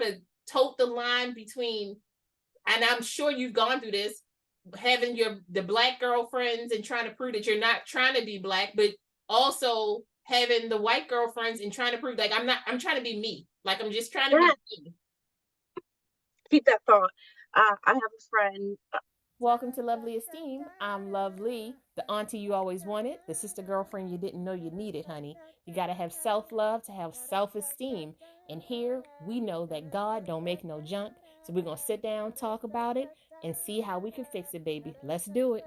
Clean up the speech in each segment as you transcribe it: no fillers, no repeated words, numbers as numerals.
to tote the line between, and I'm sure you've gone through this, having the Black girlfriends and trying to prove that you're not trying to be Black, but also having the white girlfriends and trying to prove like I'm trying to be me. Like I'm just trying to be me. Keep that thought. I have a friend. Welcome to LoveliEsteem. I'm Lovely, the auntie you always wanted, the sister girlfriend you didn't know you needed, honey. You got to have self-love to have self-esteem. And here we know that God don't make no junk. So we're going to sit down, talk about it, and see how we can fix it, baby. Let's do it.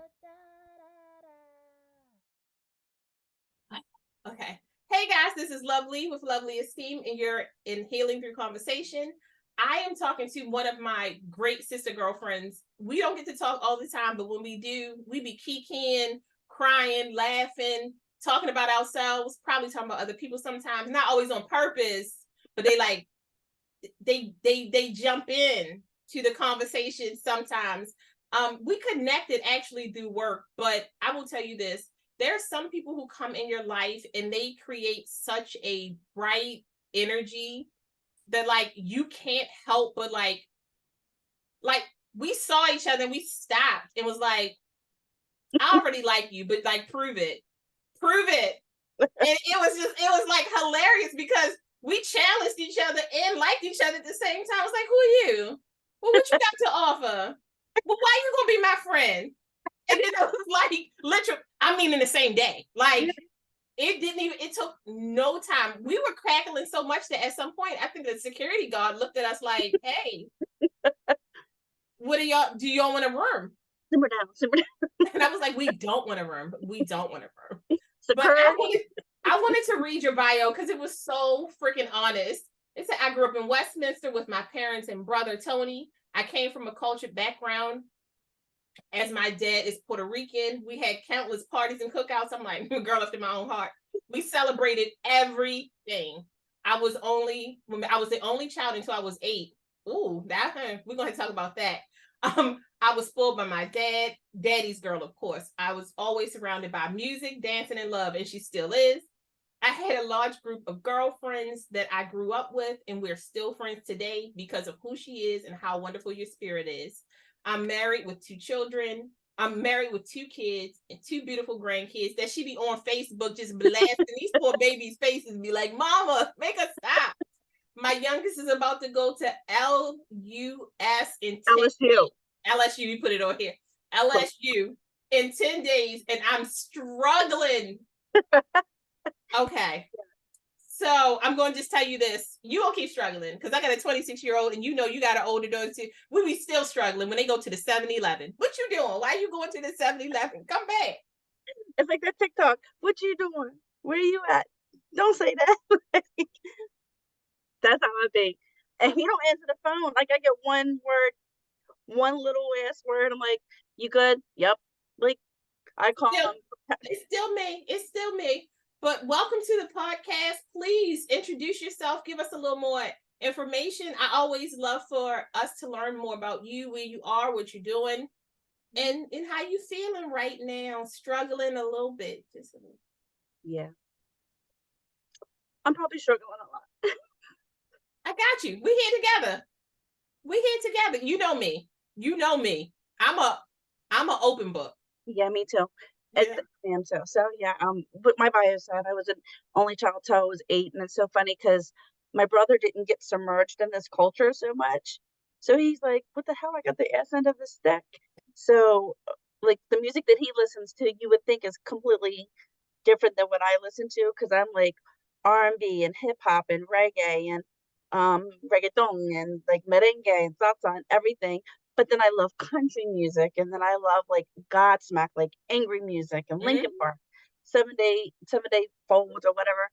Okay. Hey guys, this is Lovely with LoveliEsteem, and you're in Healing Through Conversation. I am talking to one of my great sister girlfriends. We don't get to talk all the time, but when we do, we be kikiing, crying, laughing, talking about ourselves, probably talking about other people sometimes, not always on purpose, but they jump in to the conversation sometimes. We connected actually through work, but I will tell you this. There are some people who come in your life and they create such a bright energy that like you can't help but like we saw each other and we stopped and was like, I already like you, but like prove it. And it was like hilarious because we challenged each other and liked each other at the same time. I was like, who are you? Well, what you got to offer? Well, why you gonna be my friend? And then it was like literally, I mean, in the same day. Like it took no time. We were crackling so much that at some point, I think the security guard looked at us like, hey, do y'all want a room? Simmer down. And I was like, we don't want a room. We don't want a room. So but I wanted to read your bio because it was so freaking honest. It said, I grew up in Westminster with my parents and brother, Tony. I came from a cultured background as my dad is Puerto Rican. We had countless parties and cookouts. I'm like, girl after my own heart. We celebrated everything. I was the only child until I was 8. Ooh, we're going to talk about that. I was spoiled by my dad, daddy's girl, of course. I was always surrounded by music, dancing, and love, and she still is. I had a large group of girlfriends that I grew up with, and we're still friends today because of who she is and how wonderful your spirit is. I'm married with 2 children. I'm married with 2 kids and 2 beautiful grandkids that she be on Facebook just blasting these poor babies' faces and be like, Mama, make us stop. My youngest is about to go to LUS in 10 LSU. days. LSU, you put it on here. LSU in 10 days, and I'm struggling. Okay. So I'm going to just tell you this. You will keep struggling because I got a 26-year-old and you know you got an older daughter too. We be still struggling when they go to the 7-Eleven. What you doing? Why are you going to the 7-Eleven? Come back. It's like that TikTok. What you doing? Where you at? Don't say that. That's how I be. And he don't answer the phone. Like I get one little ass word. I'm like, you good? Yep. Like I call him. It's still me. But welcome to the podcast. Please introduce yourself. Give us a little more information. I always love for us to learn more about you, where you are, what you're doing, and how you feeling right now. Struggling a little bit. Yeah. I'm probably struggling a lot. I got you. We're here together. You know me. I'm an open book. Yeah, me too. Yeah. I am too. So yeah, but my bio said I was an only child till I was 8, and it's so funny because my brother didn't get submerged in this culture so much. So he's like, what the hell? I got the ass end of the stick. So like the music that he listens to, you would think is completely different than what I listen to because I'm like R&B and hip hop and reggae and reggaeton and like merengue and salsa and everything. But then I love country music, and then I love like Godsmack, like angry music and Linkin Park, 7-Day Folds or whatever.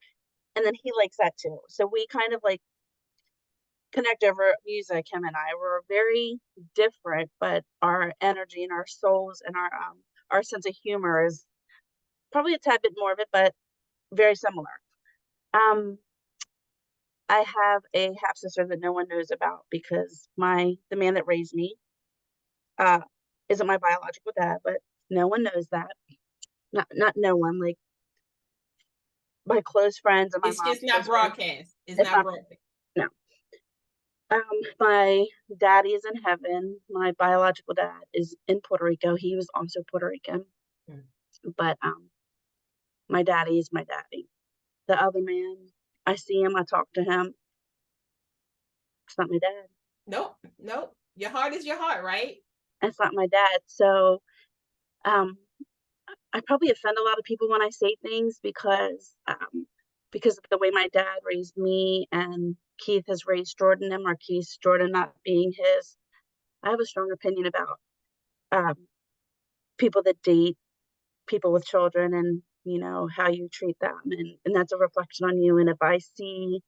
And then he likes that too. So we kind of like connect over music. Him and I were very different, but our energy and our souls and our sense of humor is probably a tad bit more of it, but very similar. I have a half sister that no one knows about because the man that raised me isn't my biological dad, but no one knows that. Not no one, like my close friends and my mom. It's not broadcast. It's not broadcast. No. My daddy is in heaven. My biological dad is in Puerto Rico. He was also Puerto Rican, but my daddy is my daddy. The other man, I see him, I talk to him. It's not my dad. Nope. Your heart is your heart, right? It's not my dad. So, um, I probably offend a lot of people when I say things because of the way my dad raised me and Keith has raised Jordan and Marquise, Jordan not being his. I have a strong opinion about um, people that date people with children and how you treat them, and that's a reflection on you. And if I see,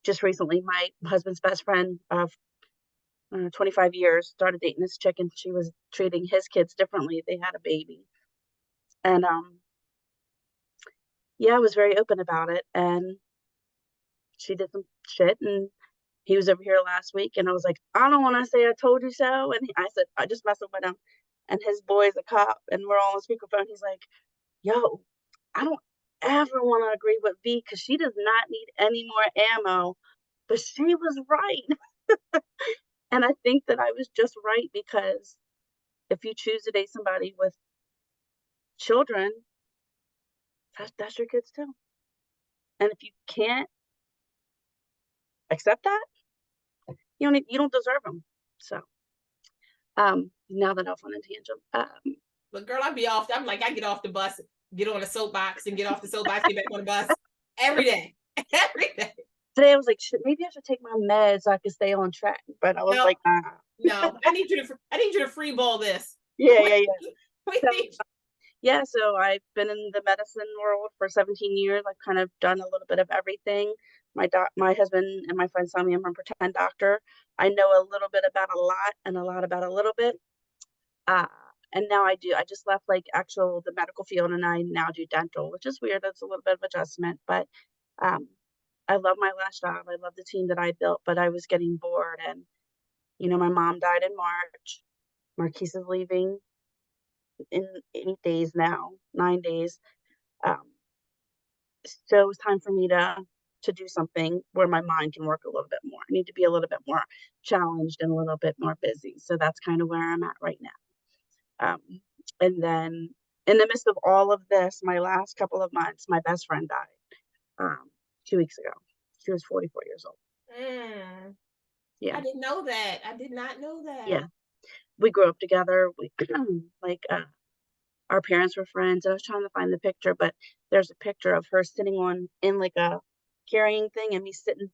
just recently my husband's best friend of 25 years started dating this chick and she was treating his kids differently. They had a baby, and yeah, I was very open about it, and she did some shit, and he was over here last week, and I was like, I don't want to say I told you so, and I said I just messing with him, and his boy's a cop, and we're all on speakerphone. He's like, yo, I don't ever want to agree with V because she does not need any more ammo, but she was right. And I think that I was just right because if you choose to date somebody with children, that's your kids too. And if you can't accept that, you don't deserve them. So, now that I've on a tangent, But girl, I'd be off. I'm like, I get off the bus, get on the soapbox, and get off the soapbox, get back on the bus every day. Every day. Today I was like, maybe I should take my meds so I can stay on track. But I was like, nah. No, I need you to free ball this. Yeah. So I've been in the medicine world for 17 years. I've kind of done a little bit of everything. My husband and my friends tell me I'm a pretend doctor. I know a little bit about a lot and a lot about a little bit. And now I just left the medical field and I now do dental, which is weird. That's a little bit of adjustment, but I love my last job. I love the team that I built, but I was getting bored. And, my mom died in March. Marquise is leaving in 8 days now, 9 days. So it was time for me to do something where my mind can work a little bit more. I need to be a little bit more challenged and a little bit more busy. So that's kind of where I'm at right now. And then in the midst of all of this, my last couple of months, my best friend died 2 weeks ago. She was 44 years old. Yeah. I didn't know that. I did not know that. Yeah. We grew up together. We our parents were friends. I was trying to find the picture, but there's a picture of her sitting in a carrying thing and me sitting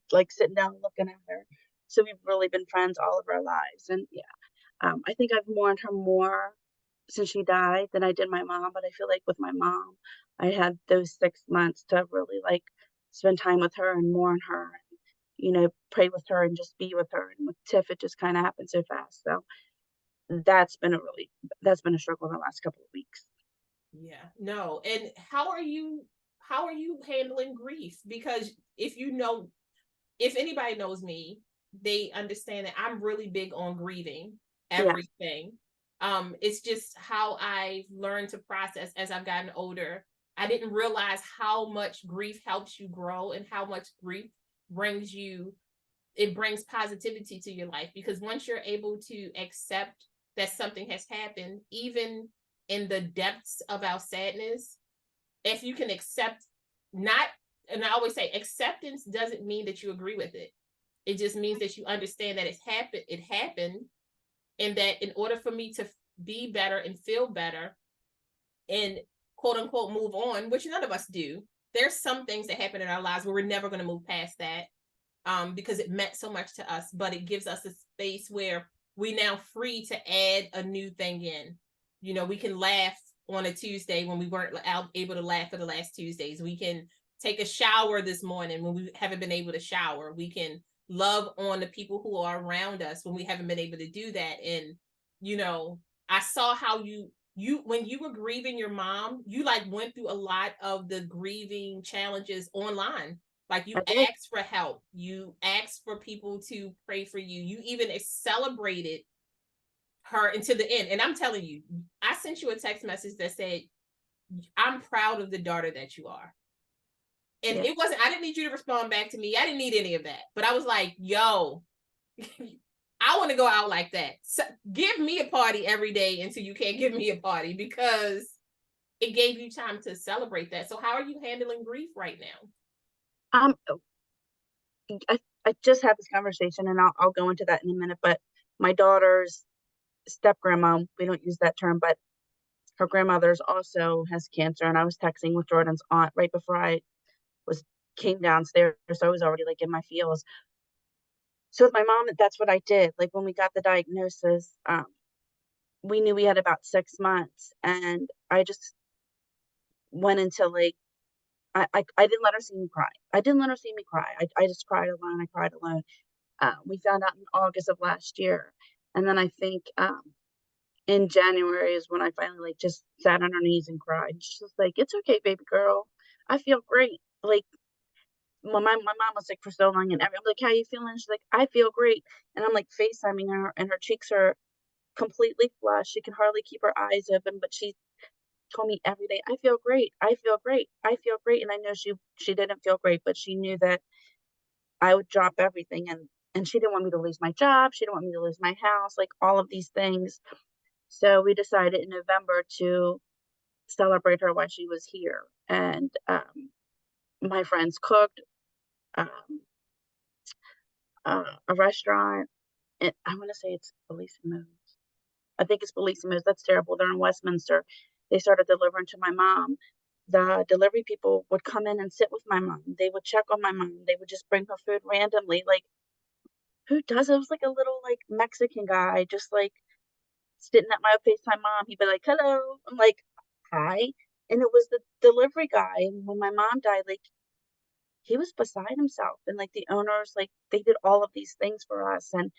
down looking at her. So we've really been friends all of our lives. And yeah, I think I've mourned her more since she died than I did my mom. But I feel like with my mom, I had those 6 months to really spend time with her and mourn her, and, pray with her and just be with her. And with Tiff, it just kind of happened so fast. So that's been a struggle in the last couple of weeks. Yeah. No. And how are you handling grief? Because if anybody knows me, they understand that I'm really big on grieving everything. Yeah. It's just how I've learned to process as I've gotten older. I didn't realize how much grief helps you grow and how much grief brings positivity to your life. Because once you're able to accept that something has happened, even in the depths of our sadness, if you can accept, and I always say acceptance doesn't mean that you agree with it. It just means that you understand that it happened, and that in order for me to be better and feel better and quote unquote move on, which none of us do, there's some things that happen in our lives where we're never going to move past that because it meant so much to us, but it gives us a space where we're now free to add a new thing in. We can laugh on a Tuesday when we weren't able to laugh for the last Tuesdays. We can take a shower this morning when we haven't been able to shower. We can love on the people who are around us when we haven't been able to do that. And, I saw how you when you were grieving your mom, you went through a lot of the grieving challenges online. You asked for help. You asked for people to pray for you. You even celebrated her until the end. And I'm telling you, I sent you a text message that said, I'm proud of the daughter that you are. And I didn't need you to respond back to me. I didn't need any of that. But I was like, yo, I want to go out like that. So give me a party every day until you can't give me a party, because it gave you time to celebrate that. So how are you handling grief right now? I just had this conversation, and I'll go into that in a minute, but my daughter's step grandma, we don't use that term, but her grandmother's also has cancer. And I was texting with Jordan's aunt right before I came downstairs. So I was already like in my feels. So with my mom, that's what I did. Like when we got the diagnosis, we knew we had about 6 months, and I just went into like, I didn't let her see me cry. I didn't let her see me cry. I just cried alone. I cried alone. We found out in August of last year. And then I think in January is when I finally like just sat on her knees and cried. She's just like, it's okay, baby girl. I feel great. Like when my mom was sick for so long, and I'm like, how you feeling? She's like, I feel great. And I'm like FaceTiming her, and her cheeks are completely flushed. She can hardly keep her eyes open, but she told me every day, I feel great. I feel great. I feel great. And I know she didn't feel great, but she knew that I would drop everything, and she didn't want me to lose my job. She didn't want me to lose my house, like all of these things. So we decided in November to celebrate her while she was here. And my friends cooked um, a restaurant. And I want to say it's Bellissimo's. I think it's Bellissimo's. That's terrible. They're in Westminster. They started delivering to my mom. The delivery people would come in and sit with my mom. They would check on my mom. They would just bring her food randomly. Like, who does it? It was like a little like Mexican guy, just like sitting at my FaceTime mom. He'd be like, hello. I'm like, hi. And it was the delivery guy. And when my mom died, like, he was beside himself. And like the owners, like, they did all of these things for us. And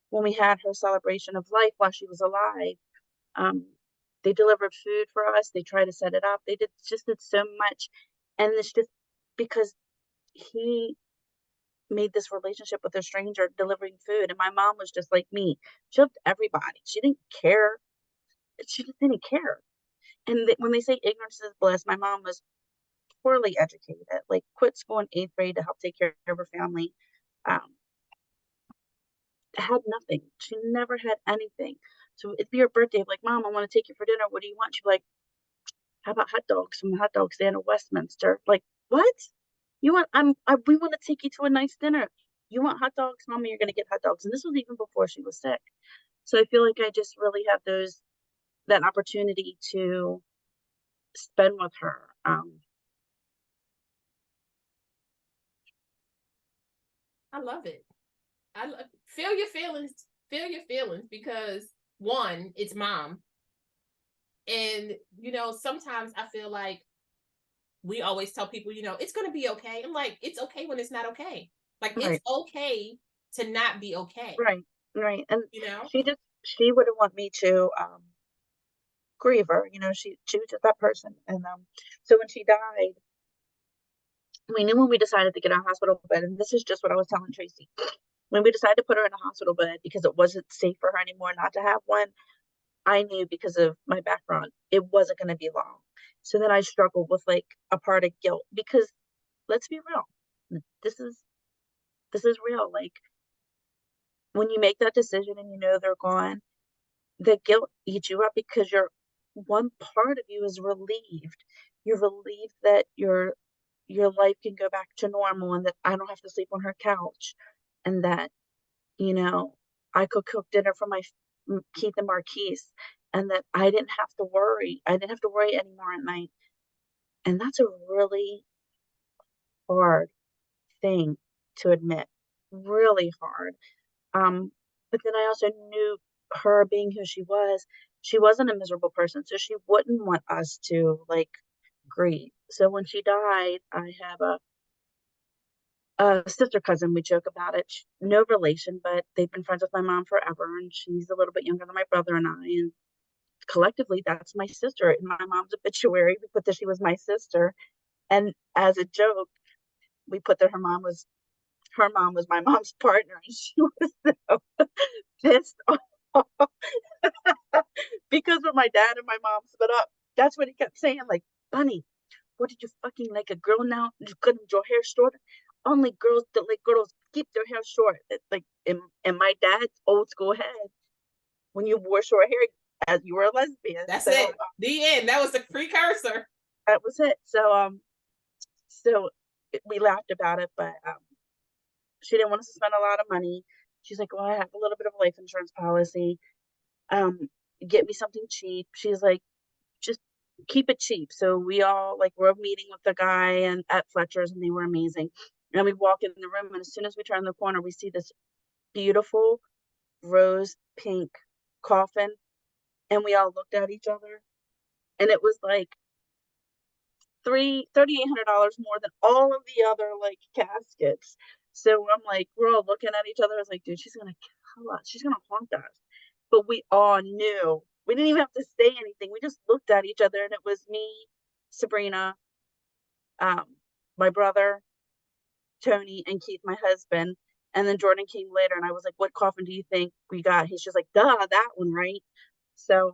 when we had her celebration of life while she was alive, um, they delivered food for us. They tried to set it up. They did so much. And it's just because he made this relationship with a stranger delivering food. And my mom was just like me. She loved everybody. She didn't care. She just didn't care. And when they say ignorance is bliss, my mom was poorly educated, like quit school in 8th grade to help take care of her family. Um, had nothing. She never had anything. So it'd be her birthday. Like, Mom, I want to take you for dinner. What do you want? She'd be like, how about hot dogs from the hot dog stand in Westminster? Like, what? You want? We want to take you to a nice dinner. You want hot dogs, Mommy? You're gonna get hot dogs. And this was even before she was sick. So I feel like I just really have that opportunity to spend with her. I love it. Feel your feelings. Feel your feelings, because one, it's mom. And, sometimes I feel like we always tell people, it's going to be okay. I'm like, it's okay when it's not okay. Like, Right. it's okay to not be okay. Right. And You know? she wouldn't want me to grieve her. She was just that person. And so when she died, we knew when we decided to get a hospital bed, and this is just what I was telling Tracy. When we decided to put her in a hospital bed because it wasn't safe for her anymore not to have one, I knew because of my background, it wasn't going to be long. So then I struggled with like a part of guilt, because let's be real. This is real. Like, when you make that decision and they're gone, the guilt eats you up, because one part of you is relieved. You're relieved that your life can go back to normal, and that I don't have to sleep on her couch, and that I could cook dinner for my Keith and Marquise, and that I didn't have to worry. I didn't have to worry anymore at night. And that's a really hard thing to admit. Really hard. But then I also knew, her being who she wasn't a miserable person. So she wouldn't want us to like grieve. So when she died, I have a sister cousin. We joke about it. No relation, but they've been friends with my mom forever. And she's a little bit younger than my brother and I. And collectively, that's my sister. In my mom's obituary, we put that she was my sister. And as a joke, we put that her mom was my mom's partner. And she was so pissed off because when my dad and my mom split up, that's what he kept saying. Like, Bunny, what did you fucking like a girl now? You couldn't your hair short? Only girls that like girls keep their hair short. Like, in And my dad's old school head, when you wore short hair, as you were a lesbian. That's so, it. The end. That was the precursor. That was it. So we laughed about it, but she didn't want us to spend a lot of money. She's like, well, I have a little bit of a life insurance policy. Get me something cheap. She's like, just keep it cheap. So we all we're meeting with the guy and at Fletcher's, and they were amazing. And we walk in the room, and as soon as we turn the corner, we see this beautiful rose pink coffin, and we all looked at each other, and it was like $3,800 more than all of the other caskets. So I'm like, we're all looking at each other. I was like, dude, she's gonna kill us. She's gonna haunt us. But we all knew. We didn't even have to say anything. We just looked at each other, and it was me, Sabrina, my brother, Tony, and Keith, my husband. And then Jordan came later, and I was like, what coffin do you think we got? He's just like, duh, that one, right? So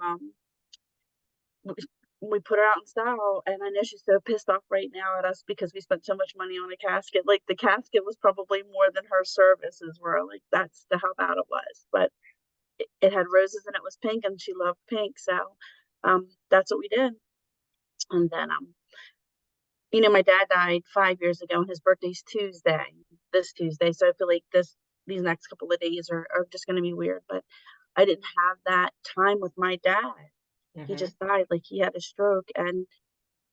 we put her out in style, and I know she's so pissed off right now at us because we spent so much money on a casket. Like, the casket was probably more than her services were. Like, that's how bad it was. But it had roses and it was pink, and she loved pink. So that's what we did. And then my dad died 5 years ago, and his birthday's this Tuesday. So I feel like these next couple of days are just going to be weird. But I didn't have that time with my dad. He just died. Like, he had a stroke, and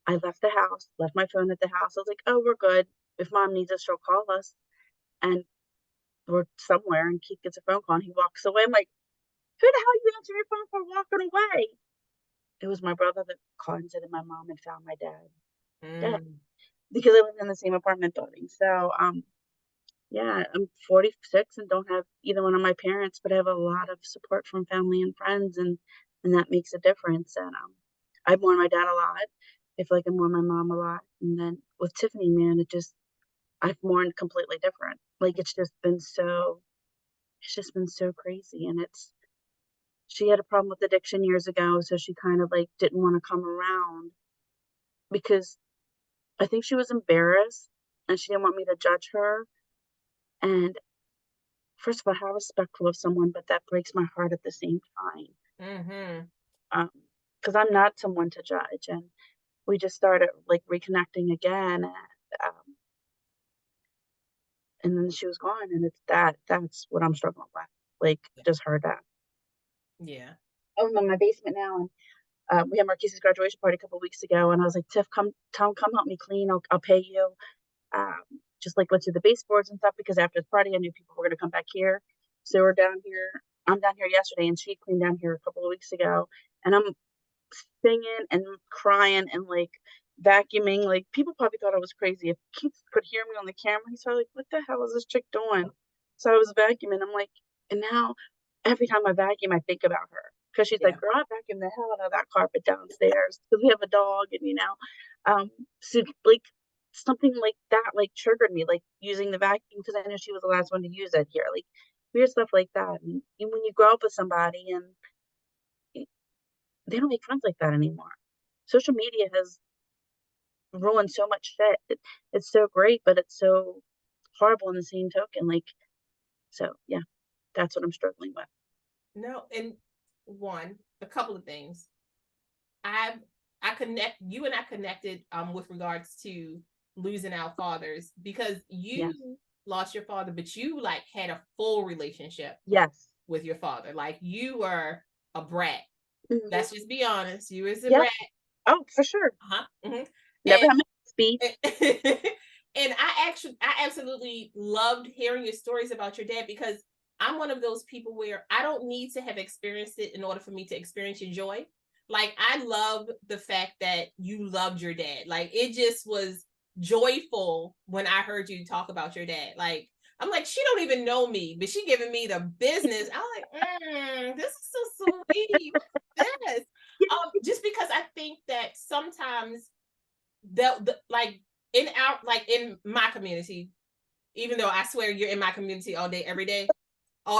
I left the house, left my phone at the house. I was like, oh, we're good. If mom needs us, she'll call us. And we're somewhere, and Keith gets a phone call, and he walks away. I'm like, who the hell you answer your phone for walking away? It was my brother that called and said that my mom had found my dad dead, because I lived in the same apartment building. So, yeah, I'm 46 and don't have either one of my parents, but I have a lot of support from family and friends, and that makes a difference. And I mourn my dad a lot. I feel like I mourn my mom a lot. And then with Tiffany, man, I've mourned completely different. Like, it's just been so crazy. And she had a problem with addiction years ago, so she kind of didn't want to come around because I think she was embarrassed and she didn't want me to judge her. And first of all, how respectful of someone, but that breaks my heart at the same time. Because I'm not someone to judge, and we just started reconnecting again, and then she was gone, and that's what I'm struggling with, just her death. Yeah. I'm in my basement now, and we had Marquise's graduation party a couple of weeks ago, and I was like, Tiff, come help me clean. I'll pay you. Just let's do the baseboards and stuff, because after the party, I knew people were going to come back here. So we're down here. I'm down here yesterday, and she cleaned down here a couple of weeks ago, and I'm singing and crying and vacuuming. People probably thought I was crazy. If Keith could hear me on the camera, he's probably like, what the hell is this chick doing? So I was vacuuming. I'm like, and now every time I vacuum, I think about her, because she's like, girl, I vacuumed the hell out of that carpet downstairs, because we have a dog, and so something like that triggered me, using the vacuum, because I know she was the last one to use it here, weird stuff like that. And when you grow up with somebody and they don't make friends like that anymore. Social media has ruined so much shit. It's so great, but it's so horrible in the same token. So yeah, that's what I'm struggling with. No, and a couple of things. You and I connected with regards to losing our fathers, because you lost your father, but you had a full relationship with your father. You were a brat. Let's just be honest. You was a brat. Oh, for sure. Never had my speech. And I absolutely loved hearing your stories about your dad, because I'm one of those people where I don't need to have experienced it in order for me to experience your joy. I love the fact that you loved your dad. It just was joyful when I heard you talk about your dad. I'm like, she don't even know me, but she giving me the business. I'm like, this is so sweet. Yes. Just because I think that sometimes in my community, even though I swear you're in my community all day, every day. All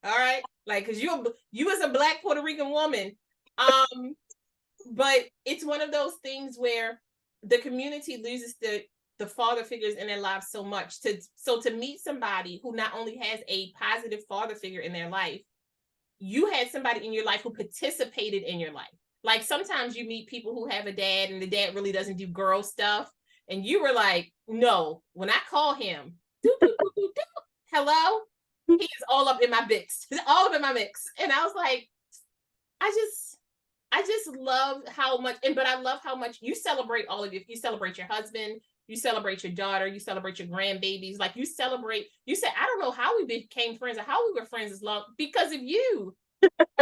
right. Cause you as a Black Puerto Rican woman. But it's one of those things where the community loses the father figures in their lives so much. To meet somebody who not only has a positive father figure in their life, you had somebody in your life who participated in your life. Like sometimes you meet people who have a dad and the dad really doesn't do girl stuff. And you were like, no, when I call him, hello, he is all up in my mix. He's all up in my mix. And I was like, I just love how much, but I love how much you celebrate all of you. You celebrate your husband, you celebrate your daughter, you celebrate your grandbabies. Like you said, I don't know how we became friends or how we were friends as long because of you.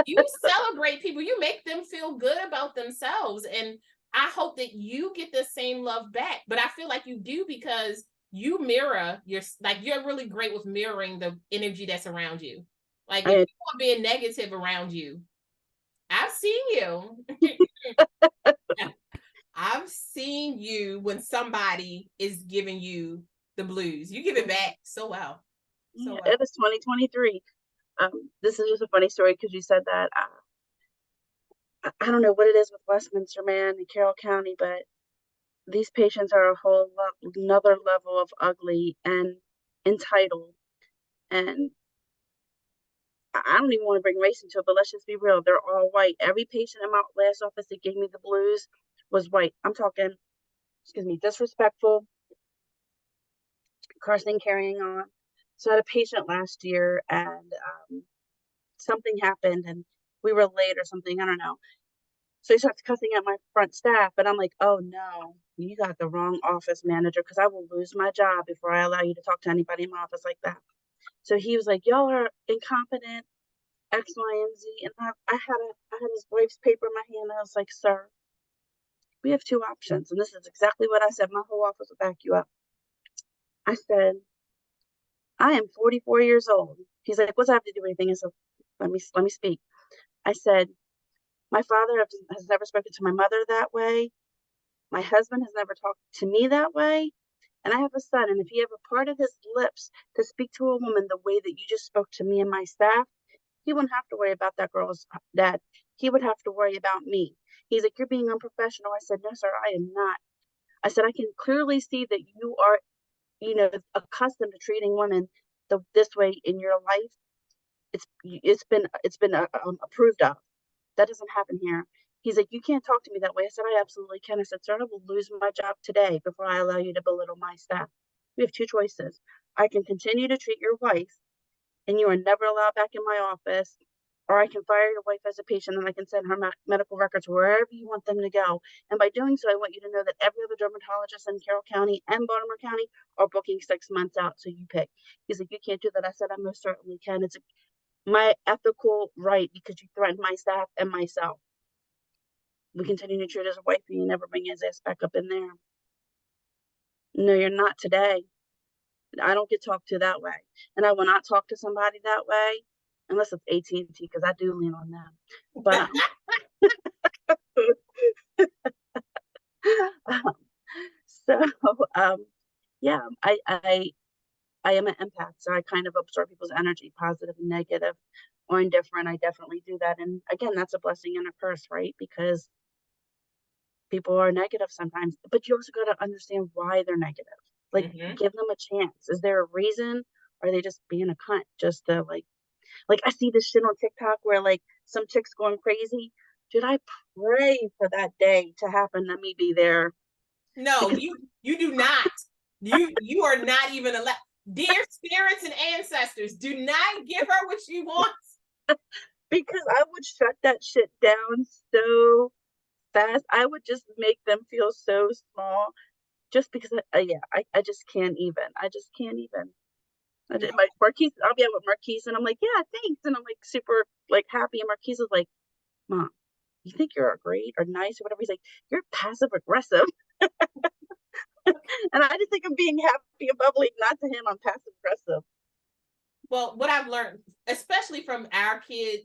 You celebrate people, you make them feel good about themselves. And I hope that you get the same love back. But I feel like you do because you mirror you're really great with mirroring the energy that's around you. Like if people are being negative around you, I've seen you. I've seen you when somebody is giving you the blues. You give it back so well. So it is 2023. This is just a funny story because you said that. I don't know what it is with Westminster, man, in Carroll County, but these patients are a whole another level of ugly and entitled. And I don't even want to bring race into it, but let's just be real. They're all white. Every patient in my last office that gave me the blues was white. I'm talking, disrespectful, cursing, carrying on. So I had a patient last year and something happened and we were late or something. I don't know. So he starts cussing at my front staff, but I'm like, oh no, you got the wrong office manager because I will lose my job before I allow you to talk to anybody in my office like that. So he was like, y'all are incompetent, X, Y, and Z. And I had his wife's paper in my hand. And I was like, sir, we have two options. And this is exactly what I said. My whole office will back you up. I said, I am 44 years old. He's like, what's that have to do with anything? I said, let me speak. I said, my father has never spoken to my mother that way. My husband has never talked to me that way. And I have a son. And if he ever parted his lips to speak to a woman the way that you just spoke to me and my staff, he wouldn't have to worry about that girl's dad. He would have to worry about me. He's like, you're being unprofessional. I said, no, sir, I am not. I said, I can clearly see that you are, accustomed to treating women this way in your life. It's been approved of. That doesn't happen here. He's like, you can't talk to me that way. I said, I absolutely can. I said, sir, I will lose my job today before I allow you to belittle my staff. We have two choices. I can continue to treat your wife and you are never allowed back in my office, or I can fire your wife as a patient and I can send her medical records wherever you want them to go. And by doing so, I want you to know that every other dermatologist in Carroll County and Baltimore County are booking 6 months out. So you pick. He's like, you can't do that. I said, I most certainly can. It's my ethical right because you threatened my staff and myself. We continue to treat as a wife and you never bring his ass back up in there. No, you're not today. I don't get talked to that way. And I will not talk to somebody that way unless it's AT&T because I do lean on them. But yeah, I am an empath, so I kind of absorb people's energy, positive and negative or indifferent. I definitely do that. And again, that's a blessing and a curse, right? Because people are negative sometimes, but you also got to understand why they're negative. Like, give them a chance. Is there a reason? Or are they just being a cunt just to like I see this shit on TikTok where like some chick's going crazy. Dude, I pray for that day to happen to me be there. No, you do not. You are not even allowed. Dear spirits and ancestors, do not give her what she wants. Because I would shut that shit down so fast. I would just make them feel so small. Just because, I just can't even. I just can't even. I did my Marquise. I'll be out with Marquise, and I'm like, yeah, thanks, and I'm like super like happy. And Marquise is like, Mom, you think you're great or nice or whatever? He's like, you're passive aggressive, and I just think I'm being happy and bubbly. Not to him, I'm passive aggressive. Well, what I've learned, especially from our kids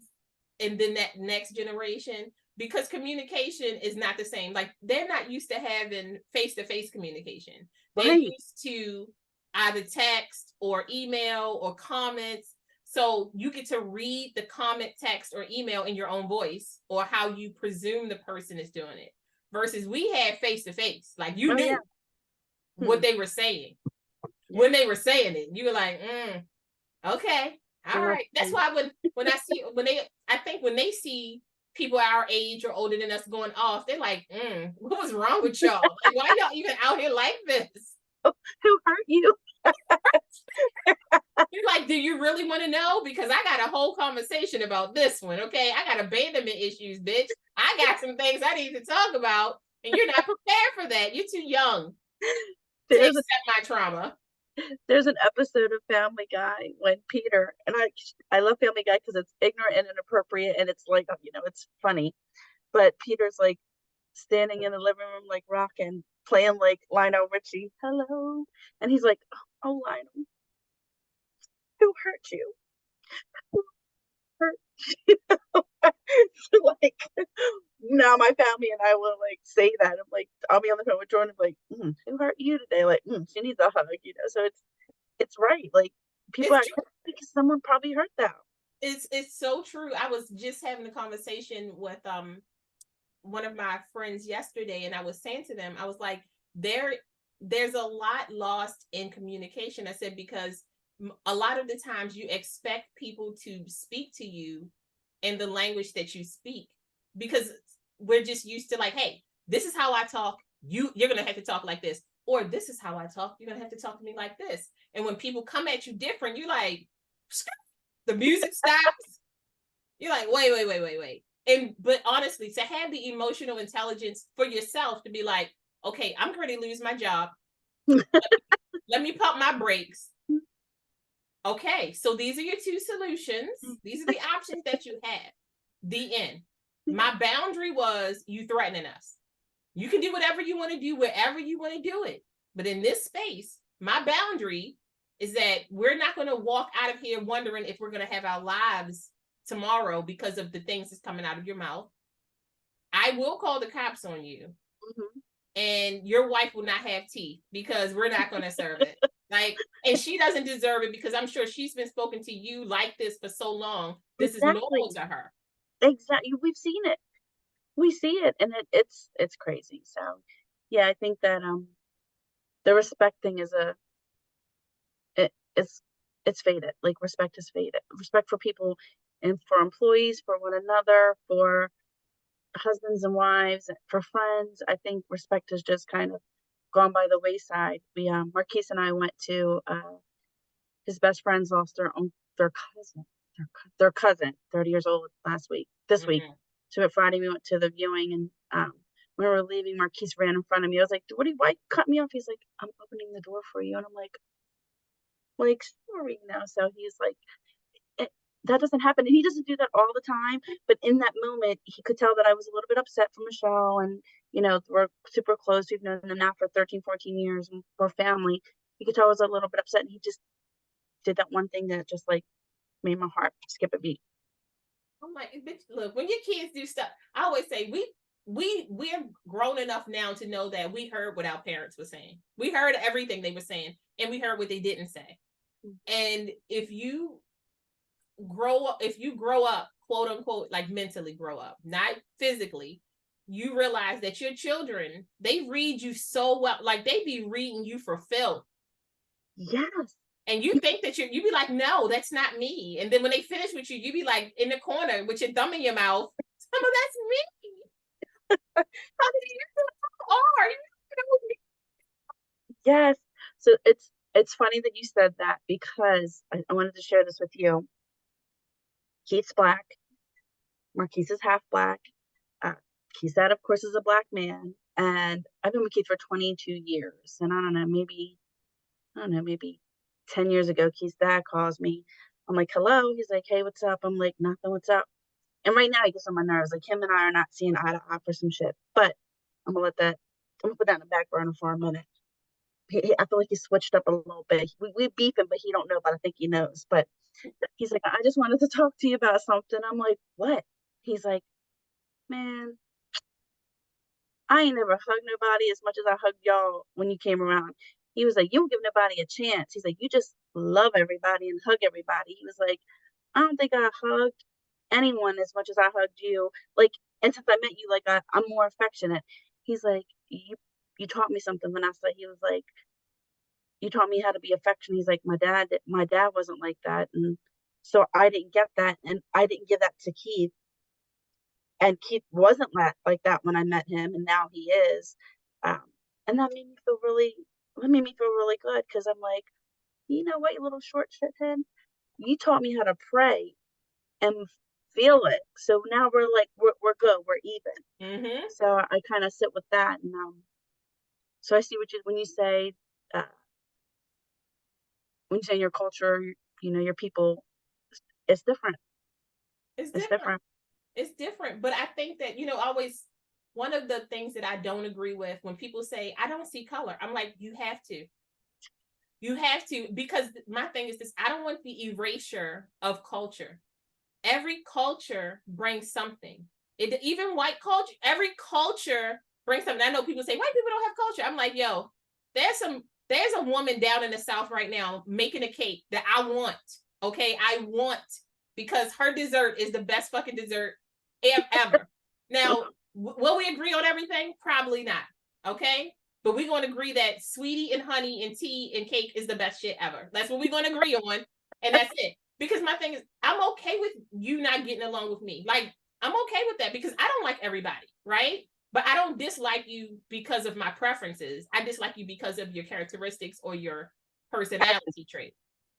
and then that next generation, because communication is not the same. Like they're not used to having face-to-face communication. They're used to either text or email or comments. So you get to read the comment, text, or email in your own voice or how you presume the person is doing it. Versus we had face-to-face. Like you knew. Yeah. what they were saying. When they were saying it, you were like, okay, all right. That's why when they see people our age or older than us going off, they're like, what was wrong with y'all? Like, why y'all even out here like this? Who hurt you? You're like, do you really want to know? Because I got a whole conversation about this one, okay? I got abandonment issues, bitch. I got some things I need to talk about, and you're not prepared for that. You're too young to accept my trauma. There's an episode of Family Guy when Peter, and I love Family Guy because it's ignorant and inappropriate, and it's like, it's funny. But Peter's like standing in the living room, like rocking, playing like Lionel Richie, hello. And he's like, oh, Lionel, who hurt you? Who hurt you? So, like, now my family and I will like say that. I'm like, I'll be on the phone with Jordan, like, who hurt you today? Like, she needs a hug, So it's right. Like, people are because someone probably hurt them. It's so true. I was just having a conversation with one of my friends yesterday, and I was saying to them, I was like, there's a lot lost in communication. I said, because a lot of the times you expect people to speak to you in the language that you speak, because we're just used to like, hey, this is how I talk. You're going to have to talk like this. Or this is how I talk. You're going to have to talk to me like this. And when people come at you different, you're like, the music stops. You're like, wait. But honestly, to have the emotional intelligence for yourself to be like, okay, I'm going to lose my job. Let me pump my brakes. Okay, so these are your two solutions. These are the options that you have. The end. My boundary was you threatening us. You can do whatever you want to do, wherever you want to do it. But in this space, my boundary is that we're not going to walk out of here wondering if we're going to have our lives tomorrow because of the things that's coming out of your mouth. I will call the cops on you. And your wife will not have teeth because we're not going to serve it. Like, and she doesn't deserve it because I'm sure she's been spoken to you like this for so long. This is normal to her. Exactly. We've seen it. We see it, and it's crazy. So, yeah, I think that the respecting is it's faded. Like, respect is faded. Respect for people and for employees, for one another, for husbands and wives, for friends. I think respect has just kind of gone by the wayside. We Marquise and I went to his best friends lost their cousin, 30 years old this week. So at Friday we went to the viewing, and when we were leaving, Marquise ran in front of me. I was like, why cut me off? He's like, I'm opening the door for you. And I'm like sorry, So he's like, that doesn't happen. And he doesn't do that all the time. But in that moment, he could tell that I was a little bit upset for Michelle. And, we're super close. We've known them now for 13, 14 years. And we're family. He could tell I was a little bit upset. And he just did that one thing that just like made my heart skip a beat. I'm like, bitch, look, when your kids do stuff, I always say we're grown enough now to know that we heard what our parents were saying. We heard everything they were saying, and we heard what they didn't say. And if you grow up, quote unquote, like mentally grow up, not physically, you realize that your children, they read you so well, like they be reading you for filth. Yes. And you think that you be like, no, that's not me. And then when they finish with you, you be like in the corner with your thumb in your mouth. Some of that's me. How did you are? Yes. So it's funny that you said that, because I wanted to share this with you. Keith's Black. Marquise is half Black. Keith's dad, of course, is a Black man. And I've been with Keith for 22 years. And I don't know, maybe 10 years ago, Keith's dad calls me. I'm like, hello. He's like, hey, what's up? I'm like, nothing, what's up? And right now he gets on my nerves. Like, him and I are not seeing eye to eye for some shit. But I'm gonna put that in the back burner for a minute. I feel like he switched up a little bit. We beefing, but he don't know, but I think he knows. But he's like, I just wanted to talk to you about something. I'm like, what? He's like, man, I ain't never hugged nobody as much as I hugged y'all when you came around. He was like, you don't give nobody a chance. He's like, you just love everybody and hug everybody. He was like, I don't think I hugged anyone as much as I hugged you. Like, and since I met you, like, I'm more affectionate. He's like, you taught me something, Vanessa. He was like, you taught me how to be affectionate. He's like, my dad wasn't like that. And so I didn't get that. And I didn't give that to Keith. And Keith wasn't like that when I met him. And now he is. And that made me feel really good. Cause I'm like, you know what, you little short shit head, you taught me how to pray and feel it. So now we're like, we're good. We're even. Mm-hmm. So I kind of sit with that. And, so I see when you say, your culture, your people, it's different. It's It's different. different. It's different. But I think that, always one of the things that I don't agree with when people say, I don't see color. I'm like, you have to. You have to, because my thing is this, I don't want the erasure of culture. Every culture brings something. Even white culture, every culture brings something. I know people say, white people don't have culture. I'm like, yo, there's a woman down in the South right now making a cake that I want. Okay, I want, because her dessert is the best fucking dessert ever. Now, will we agree on everything? Probably not. Okay, but we're going to agree that sweetie and honey and tea and cake is the best shit ever. That's what we're going to agree on, and that's it. Because my thing is, I'm okay with you not getting along with me. Like, I'm okay with that because I don't like everybody, right? But I don't dislike you because of my preferences. I dislike you because of your characteristics or your personality trait,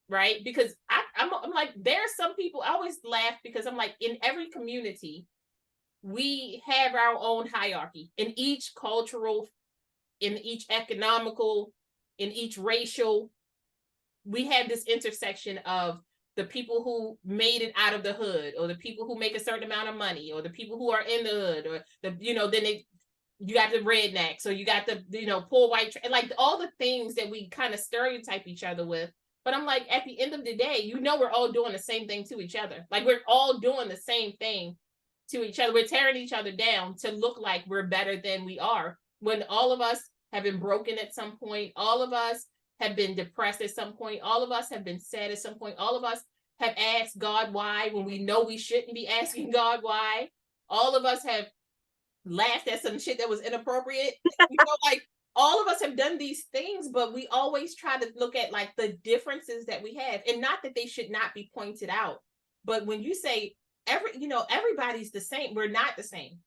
right? Because I'm like, there are some people, I always laugh because I'm like, in every community, we have our own hierarchy. In each cultural, in each economical, in each racial, we have this intersection of the people who made it out of the hood, or the people who make a certain amount of money, or the people who are in the hood, or you got the rednecks, or you got the, poor white, like all the things that we kind of stereotype each other with. But I'm like, at the end of the day, we're all doing the same thing to each other. Like, we're all doing the same thing to each other. We're tearing each other down to look like we're better than we are, when all of us have been broken at some point. All of us have been depressed at some point. All of us have been sad at some point. All of us have asked God why when we know we shouldn't be asking God why. All of us have laughed at some shit that was inappropriate. Like, all of us have done these things, but we always try to look at like the differences that we have, and not that they should not be pointed out. But when you say everybody's the same, we're not the same.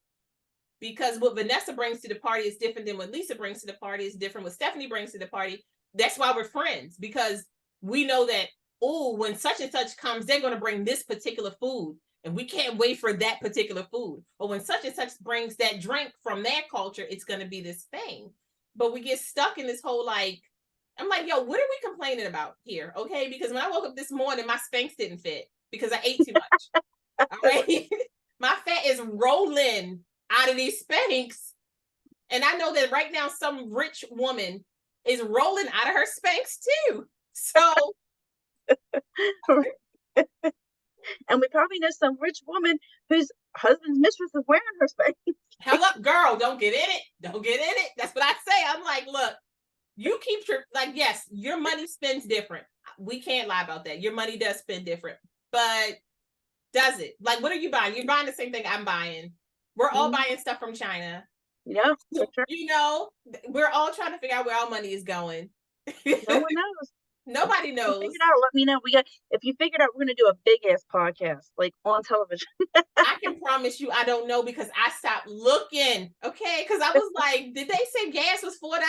Because what Vanessa brings to the party is different than what Lisa brings to the party, is different what Stephanie brings to the party. That's why we're friends, because we know that, when such and such comes, they're going to bring this particular food, and we can't wait for that particular food. Or when such and such brings that drink from their culture, it's going to be this thing. But we get stuck in this whole, like, I'm like, yo, what are we complaining about here? Okay, because when I woke up this morning, my Spanx didn't fit because I ate too much. All right, my fat is rolling out of these Spanx. And I know that right now some rich woman is rolling out of her Spanx too. So and we probably know some rich woman whose husband's mistress is wearing her Spanx. hell up, girl, don't get in it. Don't get in it. That's what I say. I'm like, look, you keep yes, your money spends different. We can't lie about that. Your money does spend different. But does it? Like, what are you buying? You're buying the same thing I'm buying. We're all buying stuff from China. Yeah, for sure. We're all trying to figure out where our money is going. No one knows. Nobody knows. Figure it out. Let me know. If you figure it out, we're gonna do a big ass podcast, like on television. I can promise you, I don't know, because I stopped looking. Okay, because I was like, did they say gas was $4.55?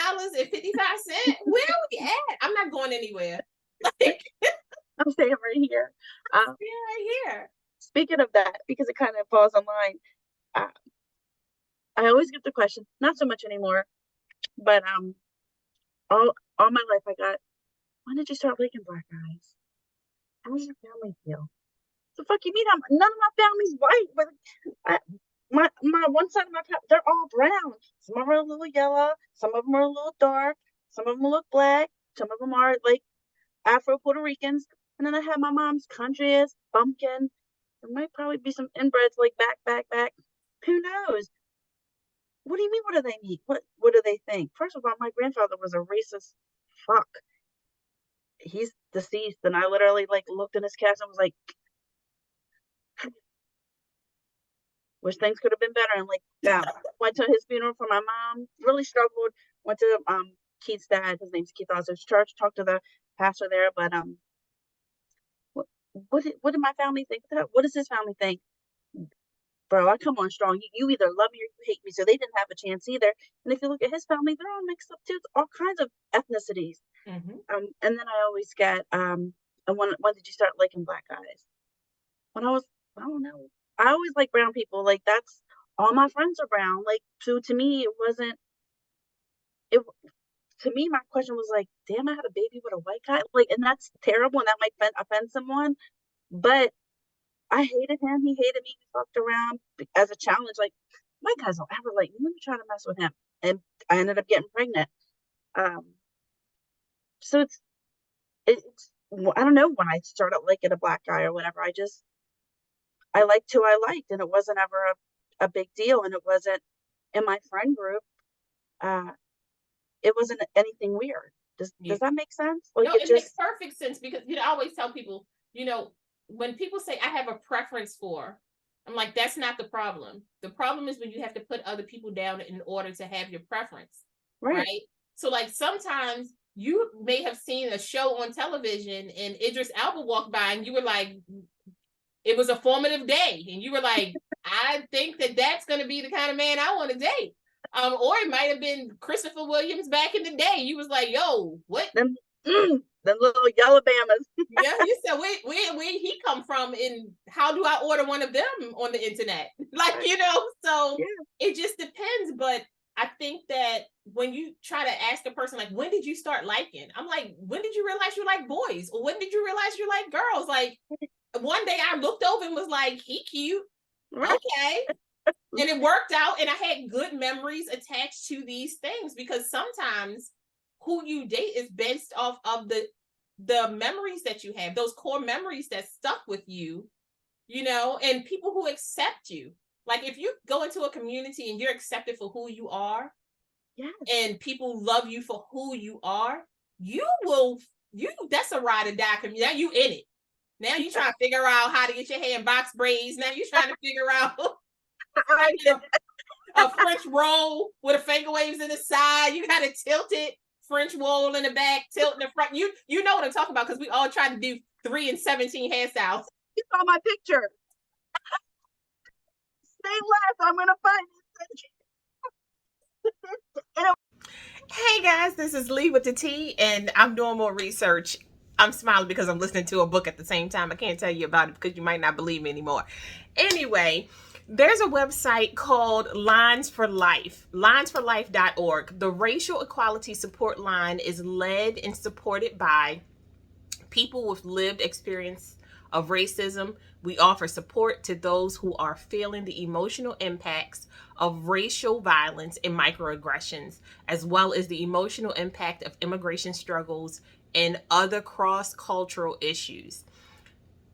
Where are we at? I'm not going anywhere. Like, I'm staying right here. right here. Speaking of that, because it kind of falls in line, I always get the question, not so much anymore, but all my life I got, when did you start liking black guys? How does your family feel? The fuck you mean? None of my family's white, but my one side of my family, they're all brown. Some of them are a little yellow, some of them are a little dark, some of them look black, some of them are like Afro Puerto Ricans, and then I have my mom's country as bumpkin. There might probably be some inbreds like back. Who knows? What do you mean? What do they mean? What do they think? First of all, my grandfather was a racist fuck. He's deceased, and I literally like looked in his casket and was like, wish things could have been better. And like, went to his funeral for my mom. Really struggled. Went to Keith's dad, his name's Keith Osso's church, talked to the pastor there, but what did my family think? What does his family think? Bro, I come on strong. You either love me or you hate me. So they didn't have a chance either. And if you look at his family, they're all mixed up too. All kinds of ethnicities. And then I always get, and when did you start liking black guys? When I don't know. I always like brown people. Like, that's all my friends are brown. Like, so to me, to me, my question was like, damn, I had a baby with a white guy. Like, and that's terrible. And that might offend someone. But I hated him. He hated me. We fucked around as a challenge. Like, white guys don't ever like me. Let me try to mess with him. And I ended up getting pregnant. So it's I don't know when I started liking a black guy or whatever. I liked who I liked, and it wasn't ever a big deal. And it wasn't in my friend group. It wasn't anything weird. Does that make sense? Like, no, it makes perfect sense, because I always tell people, when people say I have a preference for, I'm like, that's not the problem. The problem is when you have to put other people down in order to have your preference. Right? So like, sometimes you may have seen a show on television and Idris Elba walked by and you were like, it was a formative day. And you were like, I think that's going to be the kind of man I want to date. Or it might have been Christopher Williams back in the day. You was like, yo, what? Them little yellow bamas. Yeah, you said, where he come from, and how do I order one of them on the internet? Like, so It just depends. But I think that when you try to ask a person, like, when did you start liking? I'm like, when did you realize you like boys? Or when did you realize you like girls? Like, one day I looked over and was like, he cute. Okay. And it worked out, and I had good memories attached to these things, because sometimes who you date is based off of the memories that you have, those core memories that stuck with you, and people who accept you. Like, if you go into a community and you're accepted for who you are, and people love you for who you are, that's a ride or die community. Now you in it. Now you trying to figure out how to get your hair in box braids. Now you trying to figure out a French roll with a finger waves in the side. You got to tilt it. French roll in the back, tilt in the front. You know what I'm talking about, because we all try to do 3 and 17 hairstyles. You saw my picture. Stay left. I'm gonna find it. Hey guys, this is Lee with the T, and I'm doing more research. I'm smiling because I'm listening to a book at the same time. I can't tell you about it because you might not believe me anymore. Anyway, there's a website called Lines for Life, linesforlife.org. The Racial Equality Support Line is led and supported by people with lived experience of racism. We offer support to those who are feeling the emotional impacts of racial violence and microaggressions, as well as the emotional impact of immigration struggles and other cross-cultural issues.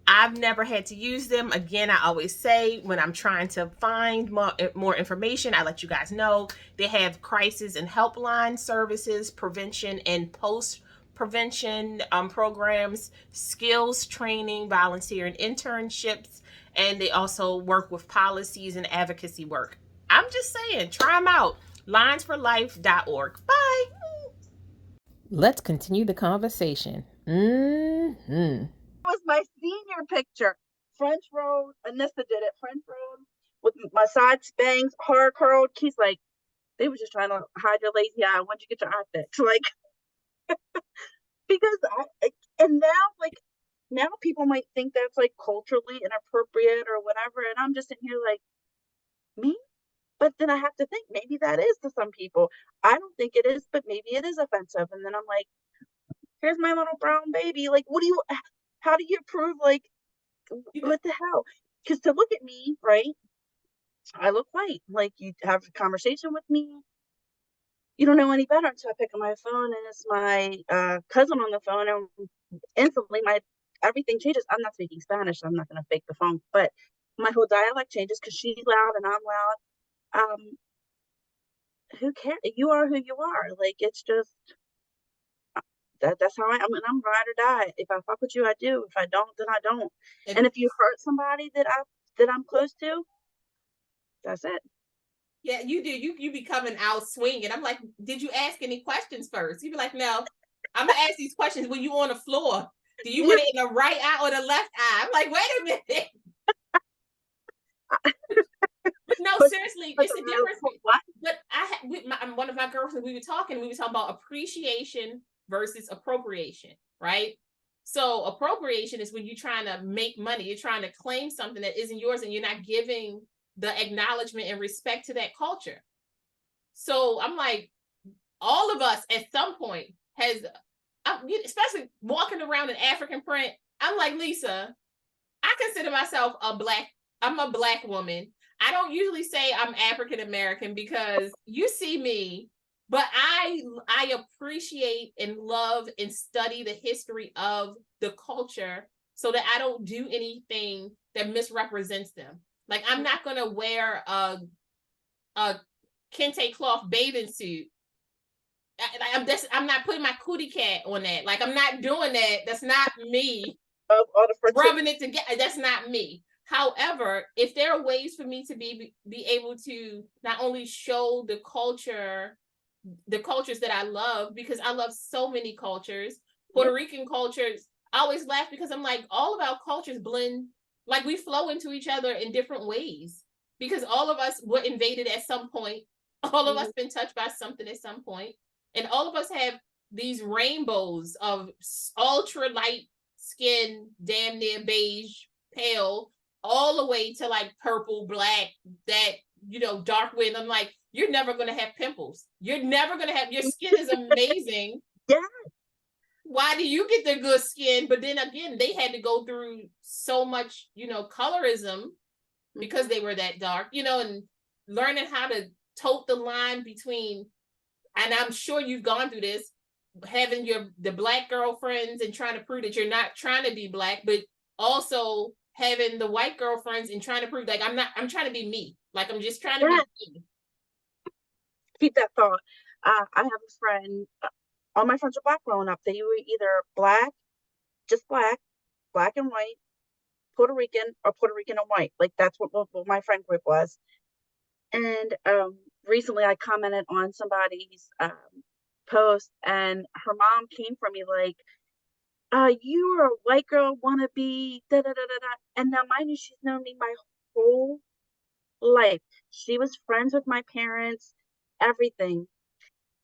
I've never had to use them. Again, I always say when I'm trying to find more information, I let you guys know. They have crisis and helpline services, prevention and post-prevention programs, skills training, volunteering internships, and they also work with policies and advocacy work. I'm just saying, try them out. Linesforlife.org. Bye. Let's continue the conversation. Was my senior picture. French roll. Anissa did it. French roll with my sides bangs, hard curled. Keith's like, they were just trying to hide your lazy eye. When'd you get your eye fixed? Like, because now people might think that's like culturally inappropriate or whatever, and I'm just sitting here like, me? But then I have to think, maybe that is to some people. I don't think it is, but maybe it is offensive. And then I'm like, here's my little brown baby. Like, how do you prove, like, what the hell? Because to look at me, right, I look white. Like, you have a conversation with me, you don't know any better until I pick up my phone and it's my cousin on the phone, and instantly everything changes. I'm not speaking Spanish, so I'm not going to fake the phone, but my whole dialect changes because she's loud and I'm loud. Who cares? You are who you are. Like, it's just that's how I'm ride or die. If I fuck with you, I do. If I don't, then I don't. And if you hurt somebody that I'm close to, that's it. Yeah, you do. You be coming out swinging. I'm like, did you ask any questions first? You be like, no. I'm gonna ask these questions when you on the floor. Do you Yeah. want it in the right eye or the left eye? I'm like, wait a minute. But no, But- seriously, but it's a the difference. what? But one of my girlfriends, we were talking about appreciation versus appropriation, right? So appropriation is when you're trying to make money, you're trying to claim something that isn't yours, and you're not giving the acknowledgement and respect to that culture. So I'm like, all of us at some point has, especially walking around in African print. I'm like, Lisa, I consider myself I'm a black woman. I don't usually say I'm African American because you see me, but I appreciate and love and study the history of the culture so that I don't do anything that misrepresents them. Like, I'm not gonna wear a kente cloth bathing suit. I'm not putting my cootie cat on that. Like, I'm not doing that. That's not me. All the Rubbing it together. That's not me. However, if there are ways for me to be able to not only show the cultures that I love, because I love so many cultures, Puerto Rican cultures, I always laugh because I'm like, all of our cultures blend, like we flow into each other in different ways because all of us were invaded at some point. All of us been touched by something at some point, and all of us have these rainbows of ultra light skin, damn near beige, pale, all the way to like purple, black, that, dark wind. I'm like, you're never going to have pimples. You're never going to have, your skin is amazing. Yeah. Why do you get the good skin? But then again, they had to go through so much, colorism because they were that dark, and learning how to tote the line between, and I'm sure you've gone through this, having the black girlfriends and trying to prove that you're not trying to be black, but also having the white girlfriends and trying to prove like I'm trying to be me. Like, I'm just trying to be me. Keep that thought. I have a friend, all my friends are black growing up. They were either black, just black and white, Puerto Rican, or Puerto Rican and white. Like, that's what my friend group was. And recently I commented on somebody's post, and her mom came for me like, you are a white girl wannabe, da da da da da. And now, mind you, she's known me my whole life. She was friends with my parents, everything.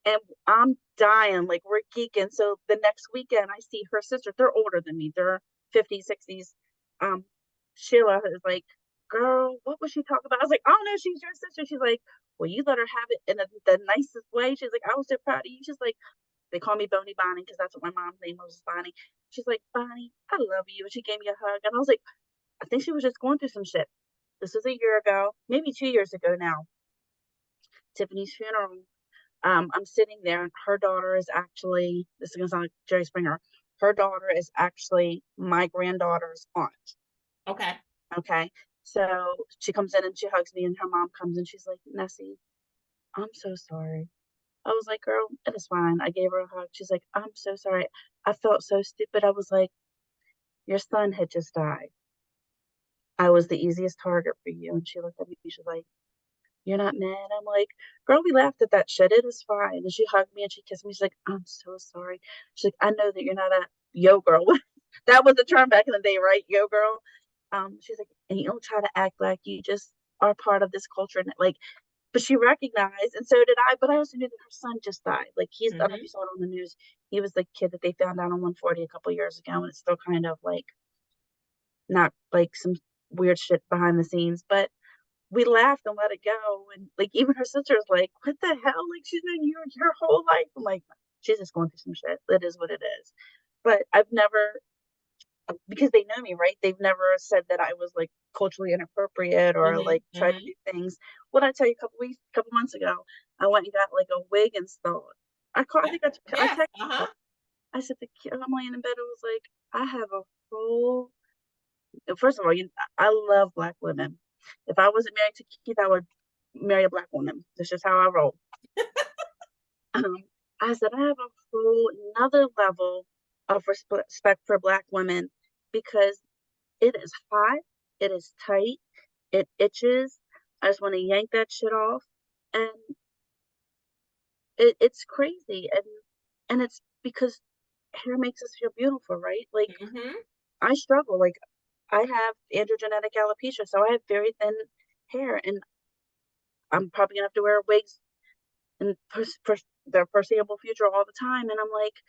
And I'm dying, like, we're geeking. So the next weekend I see her sister. They're older than me. They're 50s, 60s. Sheila is like, girl, what was she talking about? I was like, oh no, she's your sister. She's like, well, you let her have it in the nicest way. She's like, I was so proud of you. She's like, they call me Bonnie Bonnie because that's what my mom's name was, Bonnie. She's like, Bonnie, I love you. And she gave me a hug. And I was like, I think she was just going through some shit. This was a year ago, maybe 2 years ago now. Tiffany's funeral. I'm sitting there, and her daughter is actually, this is going to sound like Jerry Springer, her daughter is actually my granddaughter's aunt. Okay. Okay. So she comes in and she hugs me, and her mom comes and she's like, Nessie, I'm so sorry. I was like, girl, it is fine. I gave her a hug. She's like, I'm so sorry. I felt so stupid. I was like, your son had just died. I was the easiest target for you. And she looked at me. She's like, you're not mad? I'm like, girl, we laughed at that shit. It is fine. And she hugged me and she kissed me. She's like, I'm so sorry. She's like, I know that you're not a yo girl. That was the term back in the day, right? Yo girl. She's like, and you don't try to act like you just are part of this culture. And like, but she recognized, and so did I. But I also knew that her son just died. Like, he's, I don't know if you saw it on the news. He was the kid that they found out on 140 a couple years ago, and it's still kind of like not like some weird shit behind the scenes. But we laughed and let it go. And like, even her sister is like, what the hell? Like, she's been you your whole life. I'm like, she's just going through some shit. It is what it is. But I've never, because they know me, right? They've never said that I was like culturally inappropriate or like tried to do things. What I tell you, a couple months ago, I went and got like a wig installed. I texted. I said, I'm laying in bed. I was like, I have a whole. First of all, I love black women. If I wasn't married to Keith, I would marry a black woman. That's just how I roll. I said, I have a whole another level of respect for black women because it is hot, it is tight, it itches. I just want to yank that shit off. And it's crazy. And it's because hair makes us feel beautiful, right? Like, Mm-hmm. I struggle. Like, I have androgenetic alopecia, so I have very thin hair, and I'm probably gonna have to wear wigs in for the foreseeable future all the time. And I'm like,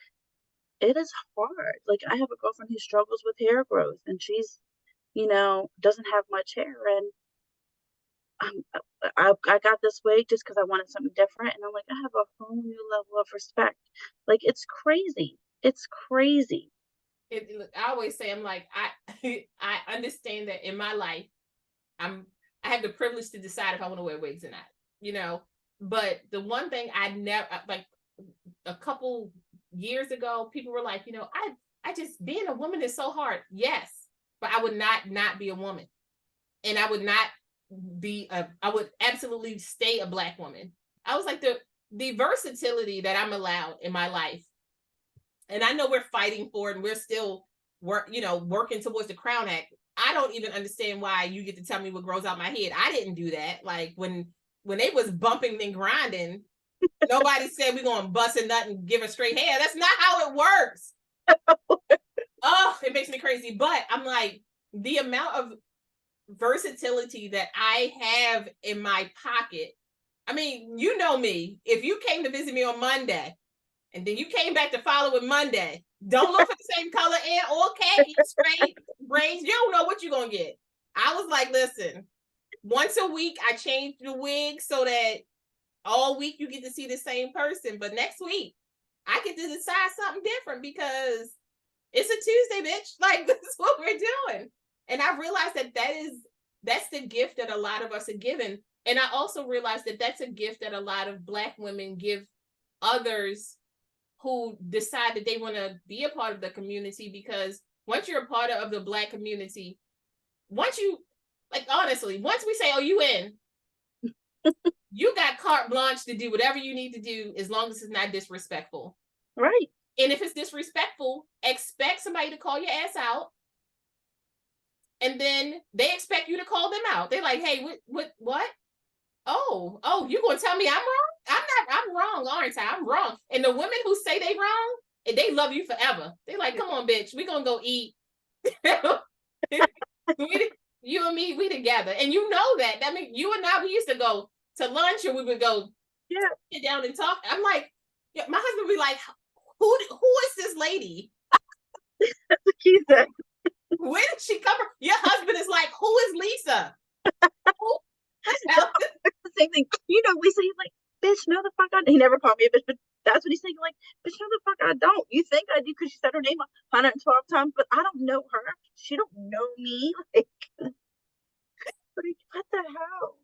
it is hard. Like, I have a girlfriend who struggles with hair growth, and she's, doesn't have much hair. And I got this wig just because I wanted something different, and I'm like, I have a whole new level of respect. Like, it's crazy. It's crazy. I always say, I'm like, I understand that in my life, I have the privilege to decide if I want to wear wigs or not, but the one thing I never, like, a couple years ago, people were like, I just, being a woman is so hard. Yes, but I would not be a woman, and I would not I would absolutely stay a Black woman. I was like, the versatility that I'm allowed in my life, and I know we're fighting for it, and we're still working towards the Crown Act. I don't even understand why you get to tell me what grows out my head. I didn't do that. Like, when they was bumping and grinding, nobody said we're gonna bust a nut and give her straight hair. That's not how it works. Oh, it makes me crazy. But I'm like, the amount of versatility that I have in my pocket. I mean, you know me. If you came to visit me on Monday and then you came back the following Monday, don't look for the same color and or khaki, straight braids. You don't know what you're gonna get. I was like, listen, once a week I change the wig so that all week you get to see the same person, but next week I get to decide something different because it's a Tuesday, bitch. Like, this is what we're doing. And I realized that's the gift that a lot of us are given. And I also realized that that's a gift that a lot of Black women give others who decide that they want to be a part of the community, because once you're a part of the Black community, once we say, oh, you in, you got carte blanche to do whatever you need to do, as long as it's not disrespectful. Right. And if it's disrespectful, expect somebody to call your ass out. And then they expect you to call them out. They're like, hey, what? Oh, you gonna tell me I'm wrong? I'm wrong, aren't I? I'm wrong. And the women who say they wrong, and they love you forever. They're like, come on, bitch, we gonna go eat. You and me, we together. And you know that. I mean, you and I, we used to go to lunch, and we would go sit down and talk. I'm like, my husband would be like, who is this lady? That's what she said. Where did she come from? Your husband is like, who is Lisa? The same thing. Lisa, he's like, bitch, no the fuck I don't. He never called me a bitch, but that's what he's saying. Like, bitch, no the fuck I don't. You think I do because she said her name 112 times, but I don't know her. She don't know me. Like, what the hell?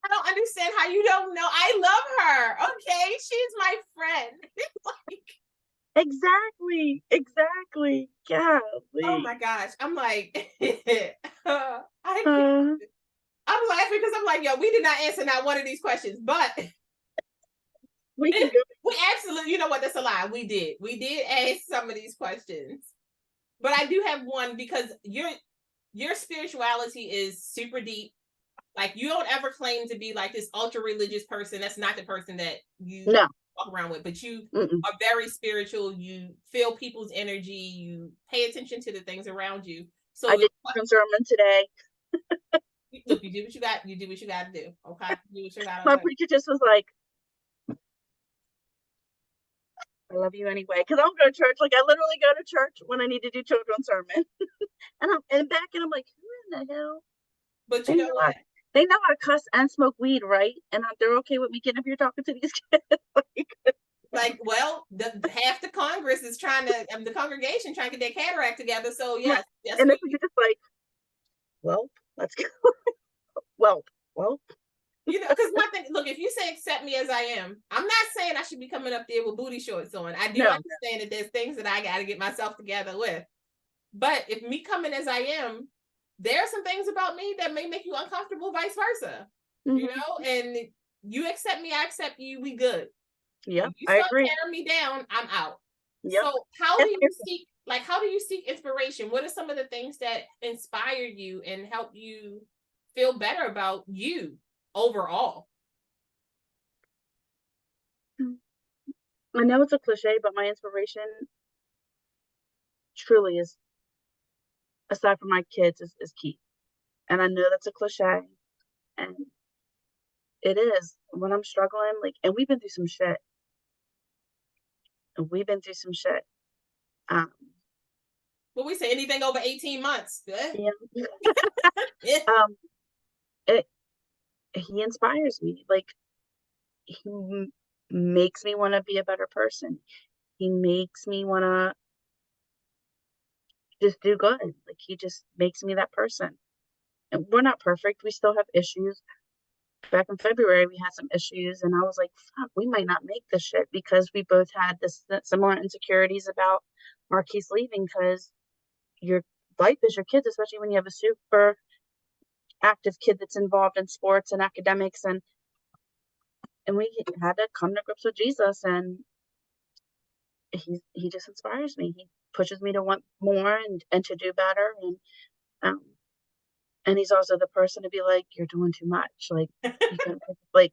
I don't understand how you don't know. I love her. Okay, she's my friend. Exactly. Golly. Oh my gosh. I'm like, I'm laughing because I'm like, yo, we did not answer not one of these questions, but we absolutely, you know what? That's a lie. We did ask some of these questions, but I do have one, because your spirituality is super deep. Like, you don't ever claim to be like this ultra religious person. That's not the person that you walk around with, but you are very spiritual. You feel people's energy. You pay attention to the things around you. So I did a sermon today. Look, you do what you got. You do what you got to do. Okay, do what you got. My preacher just was like, I love you anyway, because I don't go to church. Like, I literally go to church when I need to do children's sermon. and I'm like, who in the hell? But you know what? They know I cuss and smoke weed, right? And they're okay with me getting up here talking to these kids. Well, half the Congress is trying to, the congregation trying to get their cataract together. So yes. And then you're just like, well, let's go. well. Because one thing, look, if you say accept me as I am, I'm not saying I should be coming up there with booty shorts on. I do understand that there's things that I got to get myself together with. But if me coming as I am, there are some things about me that may make you uncomfortable, vice versa. And you accept me, I accept you, we good. Yeah, you start tearing me down, I'm out. Yep. So how do you seek inspiration? What are some of the things that inspire you and help you feel better about you overall? I know it's a cliche, but my inspiration truly is, aside from my kids, is Keith. And I know that's a cliche, and it is when I'm struggling, like, and we've been through some shit. We've been through some shit. What we say, anything over 18 months. Good. Yeah. Yeah. He inspires me. Like, he makes me want to be a better person. He makes me want to just do good. Like, he just makes me that person. And we're not perfect. We still have issues. Back in February, we had some issues, and I was like, fuck, we might not make this shit, because we both had this similar insecurities about Marquise leaving, because your life is your kids, especially when you have a super active kid that's involved in sports and academics, and we had to come to grips with Jesus, and he just inspires me. He pushes me to want more and to do better, um and he's also the person to be like, you're doing too much, like, you can, like,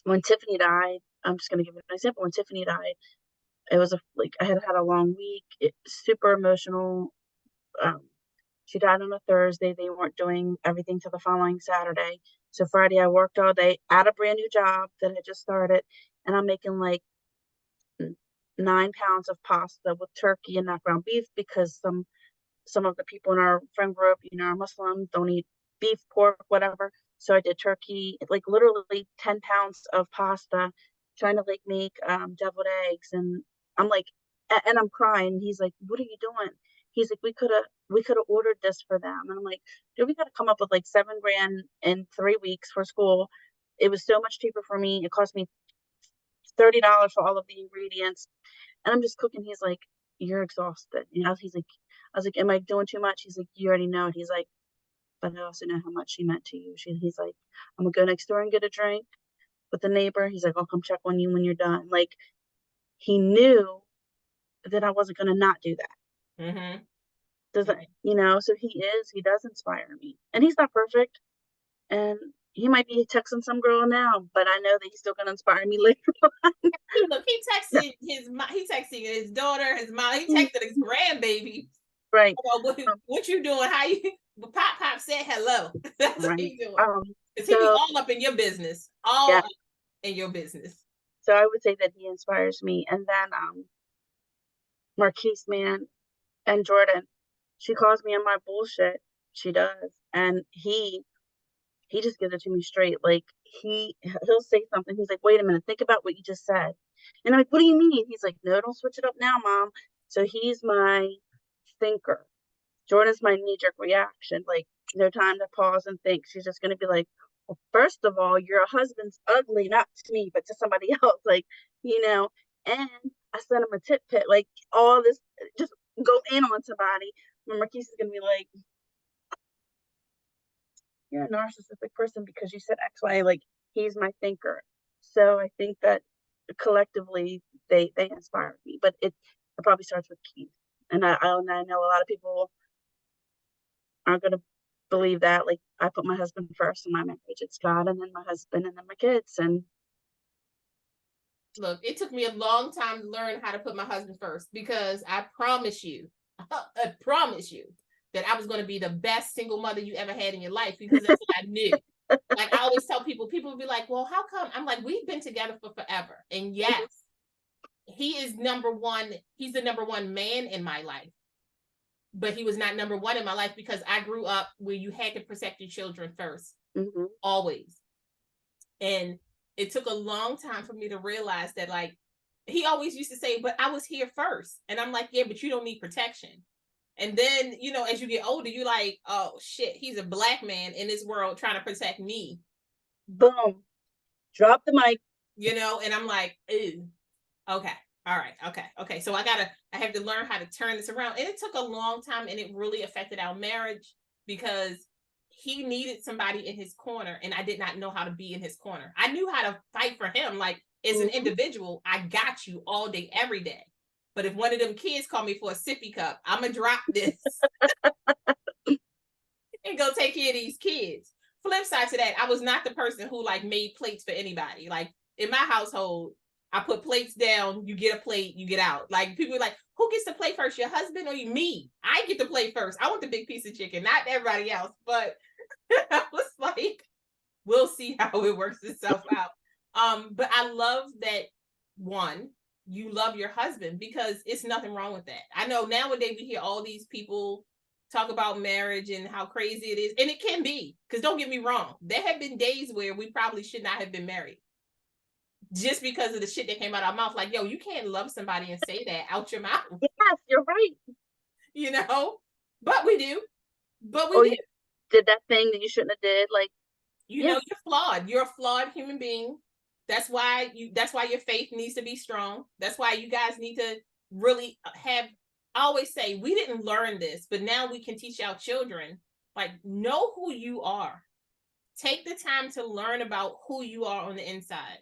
when Tiffany died, I'm just going to give you an example. When Tiffany died, it was I had a long week, super emotional. She died on a Thursday. They weren't doing everything till the following Saturday. So Friday, I worked all day at a brand new job that I just started, and I'm making like 9 pounds of pasta with turkey and not ground beef, because some of the people in our friend group, are Muslim, don't eat beef, pork, whatever. So I did turkey, like literally 10 pounds of pasta, trying to like make deviled eggs. And I'm like, and I'm crying. He's like, what are you doing? He's like, we could have ordered this for them. And I'm like, dude, we got to come up with like $7 grand in 3 weeks for school. It was so much cheaper for me. It cost me $30 for all of the ingredients. And I'm just cooking. He's like, you're exhausted. He's like, I was like, am I doing too much? He's like, you already know. He's like, but I also know how much she meant to you. He's like, I'm gonna go next door and get a drink with the neighbor. He's like, I'll come check on you when you're done. Like, he knew that I wasn't gonna not do that. Mm-hmm. So he does inspire me. And he's not perfect. And he might be texting some girl now, but I know that he's still gonna inspire me later on. Look, he texted his daughter, his mom, he texted his grandbaby. Right. What you doing? How you? Pop said hello. That's right. what he doing. Because he be all up in your business. Up in your business. So I would say that he inspires me. And then Marquise, man, and Jordan, she calls me on my bullshit. She does. And he just gives it to me straight. Like, he'll say something. He's like, wait a minute, think about what you just said. And I'm like, what do you mean? He's like, no, don't switch it up now, Mom. So he's my thinker. Jordan's my knee-jerk reaction. Like, no time to pause and think. She's just gonna be like, well, first of all, your husband's ugly, not to me, but to somebody else. Like, and I sent him a tit pit. Like, all this, just go in on somebody. And Marquise is gonna be like, you're a narcissistic person because you said X, Y. Like, he's my thinker. So I think that collectively they inspire me. But it probably starts with Keith. And I know a lot of people aren't going to believe that. Like, I put my husband first in my marriage. It's God, and then my husband, and then my kids. And look, it took me a long time to learn how to put my husband first, because I promise you that I was going to be the best single mother you ever had in your life, because that's what I knew. Like, I always tell people would be like, well, how come? I'm like, we've been together for forever. And yes, he is number one. He's the number one man in my life. But he was not number one in my life, because I grew up where you had to protect your children first, always. And it took a long time for me to realize that, like, he always used to say, but I was here first. And I'm like, yeah, but you don't need protection. And then, as you get older, you're like, oh shit, he's a black man in this world trying to protect me. Boom. Drop the mic. And I'm like, ooh, okay. All right. Okay. So I have to learn how to turn this around. And it took a long time, and it really affected our marriage, because he needed somebody in his corner, and I did not know how to be in his corner. I knew how to fight for him. Like, as an individual, I got you all day, every day. But if one of them kids call me for a sippy cup, I'm going to drop this and go take care of these kids. Flip side to that, I was not the person who, like, made plates for anybody. Like, in my household, I put plates down, you get a plate, you get out. Like people are like, who gets to play first, your husband or you? Me? I get to play first. I want the big piece of chicken, not everybody else. But I was like, we'll see how it works itself out. But I love that one, you love your husband, because it's nothing wrong with that. I know nowadays we hear all these people talk about marriage and how crazy it is, and it can be, because don't get me wrong, there have been days where we probably should not have been married just because of the shit that came out of our mouth. Like, yo, you can't love somebody and say that out your mouth. Yes, you're right. You know, but we do. But we Or do. you did that thing that you shouldn't have did. Like, You know, you're flawed. You're a flawed human being. That's why your faith needs to be strong. That's why you guys need to really have, I always say, we didn't learn this, but now we can teach our children, like, know who you are. Take the time to learn about who you are on the inside.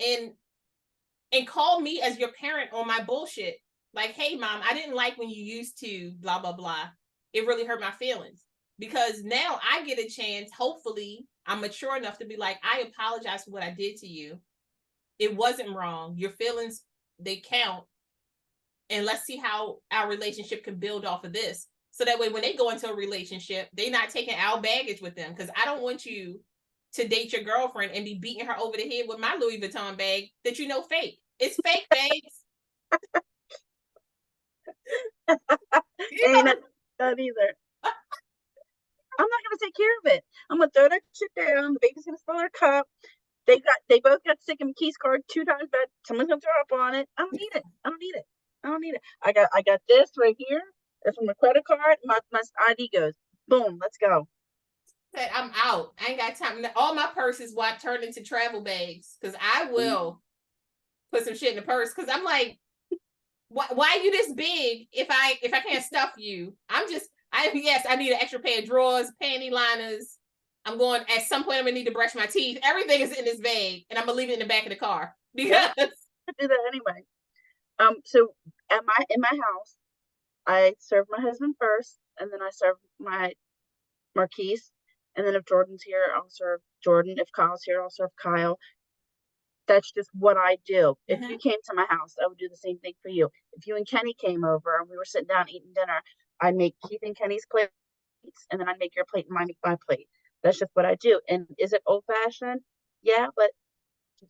And call me as your parent on my bullshit. Like, hey, mom, I didn't like when you used to blah, blah, blah. It really hurt my feelings. Because now I get a chance, hopefully, I'm mature enough to be like, I apologize for what I did to you. It wasn't wrong. Your feelings, they count. And let's see how our relationship can build off of this. So that way, when they go into a relationship, they're not taking our baggage with them. Because I don't want you to date your girlfriend and be beating her over the head with my Louis Vuitton bag that you know fake. It's fake bags. Ain't that either. I'm not gonna take care of it. I'm gonna throw that shit down. The baby's gonna spill her cup. They both got sick of McKee's card 2 times, but someone's gonna throw up on it. I don't need it. I got this right here. That's from my credit card. My ID goes. Boom, let's go. Said I'm out. I ain't got time. All my purses turned into travel bags, because I will put some shit in the purse, because I'm like, why are you this big if I can't stuff you? I need an extra pair of drawers, panty liners. I'm going, at some point I'm gonna need to brush my teeth. Everything is in this bag, and I'm gonna leave it in the back of the car, because I do that anyway. So in my house, I serve my husband first, and then I serve my Marquise, and then if Jordan's here, I'll serve Jordan. If Kyle's here, I'll serve Kyle. That's just what I do. If you came to my house, I would do the same thing for you. If you and Kenny came over and we were sitting down eating dinner, I'd make Keith and Kenny's plates, and then I'd make your plate and make my plate. That's just what I do. And is it old-fashioned? Yeah, but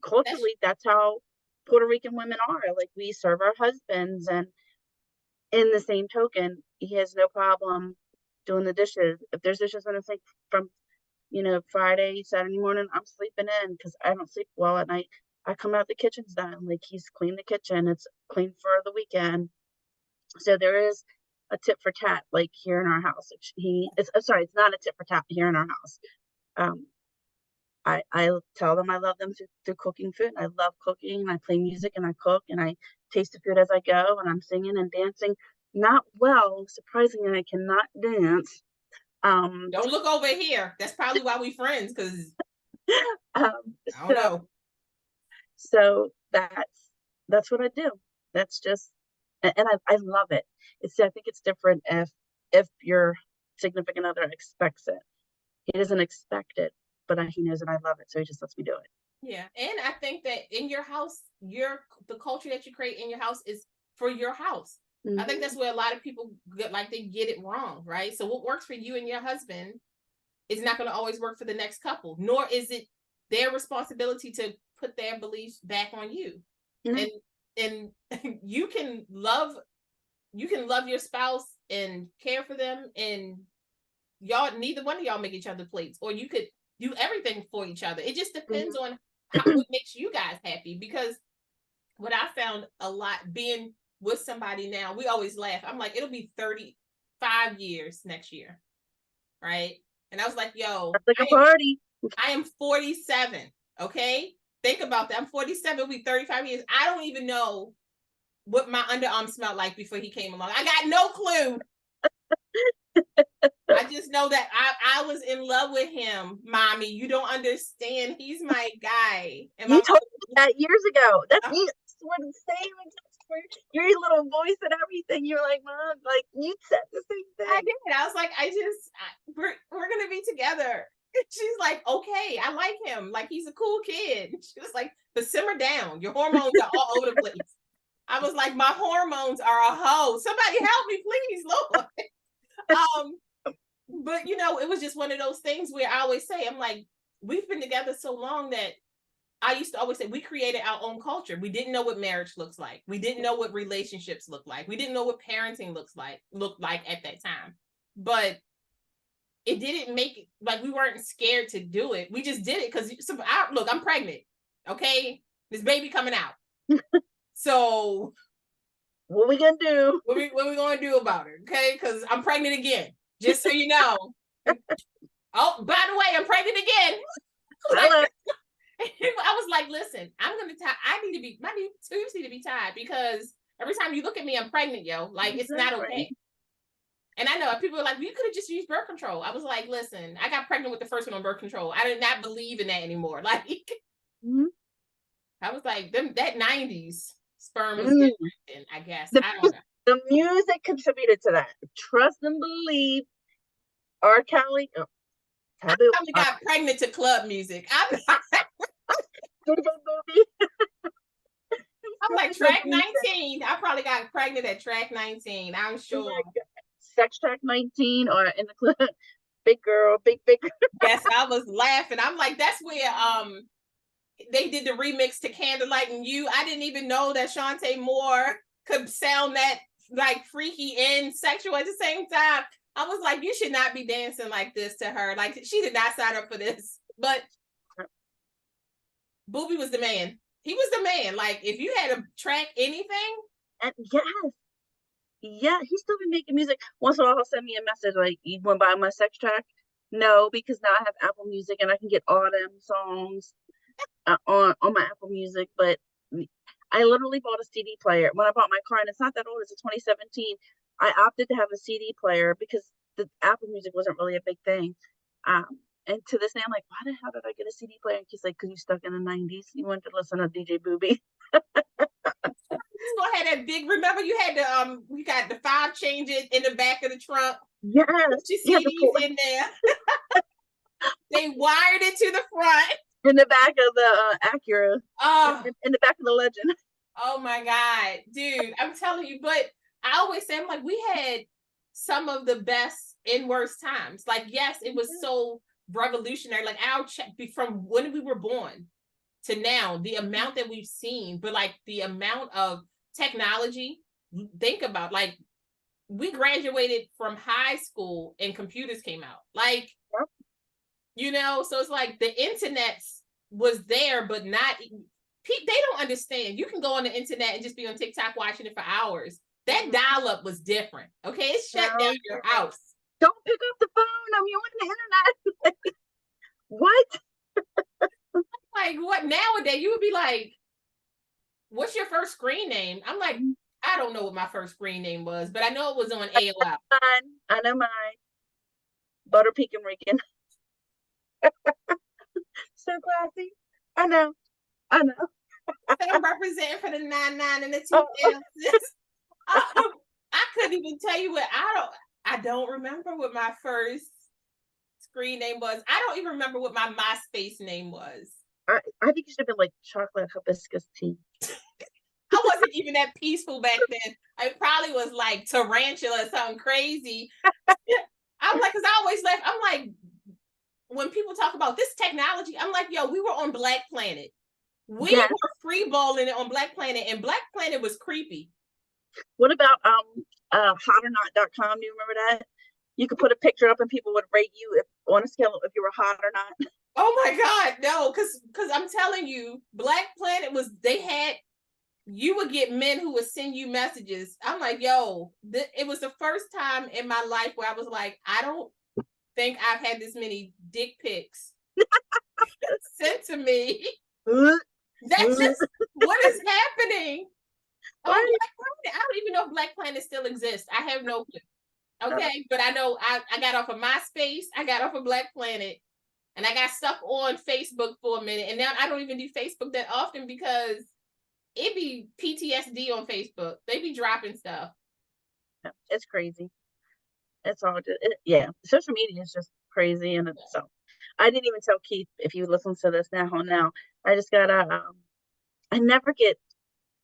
culturally, that's how Puerto Rican women are. Like, we serve our husbands, and in the same token, he has no problem doing the dishes. If there's dishes in the sink from, Friday, Saturday morning, I'm sleeping in because I don't sleep well at night. I come out, the kitchen's done. Like, he's cleaned the kitchen. It's clean for the weekend. So there is a tit for tat, like, here in our house. It's not a tit for tat here in our house. I tell them I love them through cooking food. I love cooking, and I play music, and I cook, and I taste the food as I go, and I'm singing and dancing. Not well, surprisingly, I cannot dance. Don't look over here. That's probably why we friends, because I don't know. So that's what I do. That's just, and I love it. I think it's different if your significant other expects it. He doesn't expect it, but he knows that I love it, so he just lets me do it. Yeah, and I think that in your house, the culture that you create in your house is for your house. I think that's where a lot of people they get it wrong, right? So what works for you and your husband is not going to always work for the next couple, nor is it their responsibility to put their beliefs back on you. And you can love your spouse and care for them, and neither one of y'all make each other plates, or you could do everything for each other. It just depends on what makes you guys happy. Because what I found a lot being with somebody now, we always laugh. I'm like, it'll be 35 years next year, right? And I was like, yo, that's like a party. I am 47. Okay, think about that. I'm 47. It'll be 35 years. I don't even know what my underarm smelled like before he came along. I got no clue. I just know that I was in love with him, mommy. You don't understand. He's my guy. And you told me that years ago. That's me. We're the same. Your little voice and everything. You're like, Mom, like, you said the same thing. I did. I was like, we're gonna be together. She's like, okay, I like him. Like, he's a cool kid. She was like, but simmer down. Your hormones are all over the place. I was like, my hormones are a hoe. Somebody help me, please, Lord. But you know, it was just one of those things where I always say, I'm like, we've been together so long that I used to always say we created our own culture. We didn't know what marriage looks like. We didn't know what relationships look like. We didn't know what parenting looked like at that time. But it didn't make it like we weren't scared to do it. We just did it because look, I'm pregnant. Okay, this baby coming out. So what we gonna do? What we gonna do about it? Okay, because I'm pregnant again. Just so you know. Oh, by the way, I'm pregnant again. I was like, listen, I'm gonna tie. My tubes need to be tied because every time you look at me, I'm pregnant, yo. Like it's not okay. And I know people are like, well, you could have just used birth control. I was like, listen, I got pregnant with the first one on birth control. I did not believe in that anymore. Like, I was like, that 90s sperm was different, I guess. I don't know. The music contributed to that. Trust and believe. R. Kelly. I probably got pregnant to club music. I'm like track 19. I probably got pregnant at track 19. I'm sure. Sex track 19 or in the club. Big girl, big girl. Yes, I was laughing. I'm like, that's where they did the remix to Candlelight and You. I didn't even know that Shantae Moore could sound that like freaky and sexual at the same time. I was like, you should not be dancing like this to her. Like, she did not sign up for this. But Booby was the man. He was the man. Like, if you had to track anything. And yeah, he's still been making music. Once in a while, he'll send me a message like, you want to buy my sex track? No, because now I have Apple Music and I can get all them songs on my Apple Music. But I literally bought a CD player when I bought my car, and it's not that old. It's a 2017. I opted to have a CD player because the Apple Music wasn't really a big thing. And to this day, I'm like, why the hell did I get a CD player? And he's like, because you stuck in the 90s. You wanted to listen to DJ Booby. You had that big, remember you had the you got the 5 changes in the back of the trunk. Yes. You CDs in there. They wired it to the front. In the back of the Acura. Oh. In the back of the Legend. Oh my God, dude. I'm telling you, but I always say, I'm like, we had some of the best and worst times. Like, yes, it was so revolutionary. Like from when we were born to now, the amount that we've seen, but like the amount of technology, think about, like, we graduated from high school and computers came out. Like, you know, so it's like the internet was there, but not, they don't understand. You can go on the internet and just be on TikTok watching it for hours. That dial-up was different. Okay, it shut down your house. Don't pick up the phone. I'm on the internet. What? Like, what nowadays? You would be like, what's your first screen name? I'm like, I don't know what my first screen name was, but I know it was on AOL. I know mine. Butter Pecan Rican. So classy. I know. I'm representing for the 99 and the 2000s. I couldn't even tell you what I don't remember what my first screen name was. I don't even remember what my MySpace name was. I think it should have been like chocolate hibiscus tea. I wasn't even that peaceful back then. I probably was like tarantula or something crazy. I'm like, because I always left. I'm like, when people talk about this technology, I'm like, yo, we were on Black Planet. We were freeballing it on Black Planet, and Black Planet was creepy. What about hotornot.com? Do you remember that? You could put a picture up and people would rate you on a scale if you were hot or not. Oh my God, no, because I'm telling you, Black Planet you would get men who would send you messages. I'm like, yo, it was the first time in my life where I was like, I don't think I've had this many dick pics sent to me. That's just what is happening. Oh, I don't even know if Black Planet still exists. I have no clue. Okay, but I know I got off of MySpace, I got off of Black Planet, and I got stuck on Facebook for a minute. And now I don't even do Facebook that often because it be PTSD on Facebook. They be dropping stuff. It's crazy. It's all just, social media is just crazy. And so I didn't even tell Keith, if you listen to this now, I just got a I never get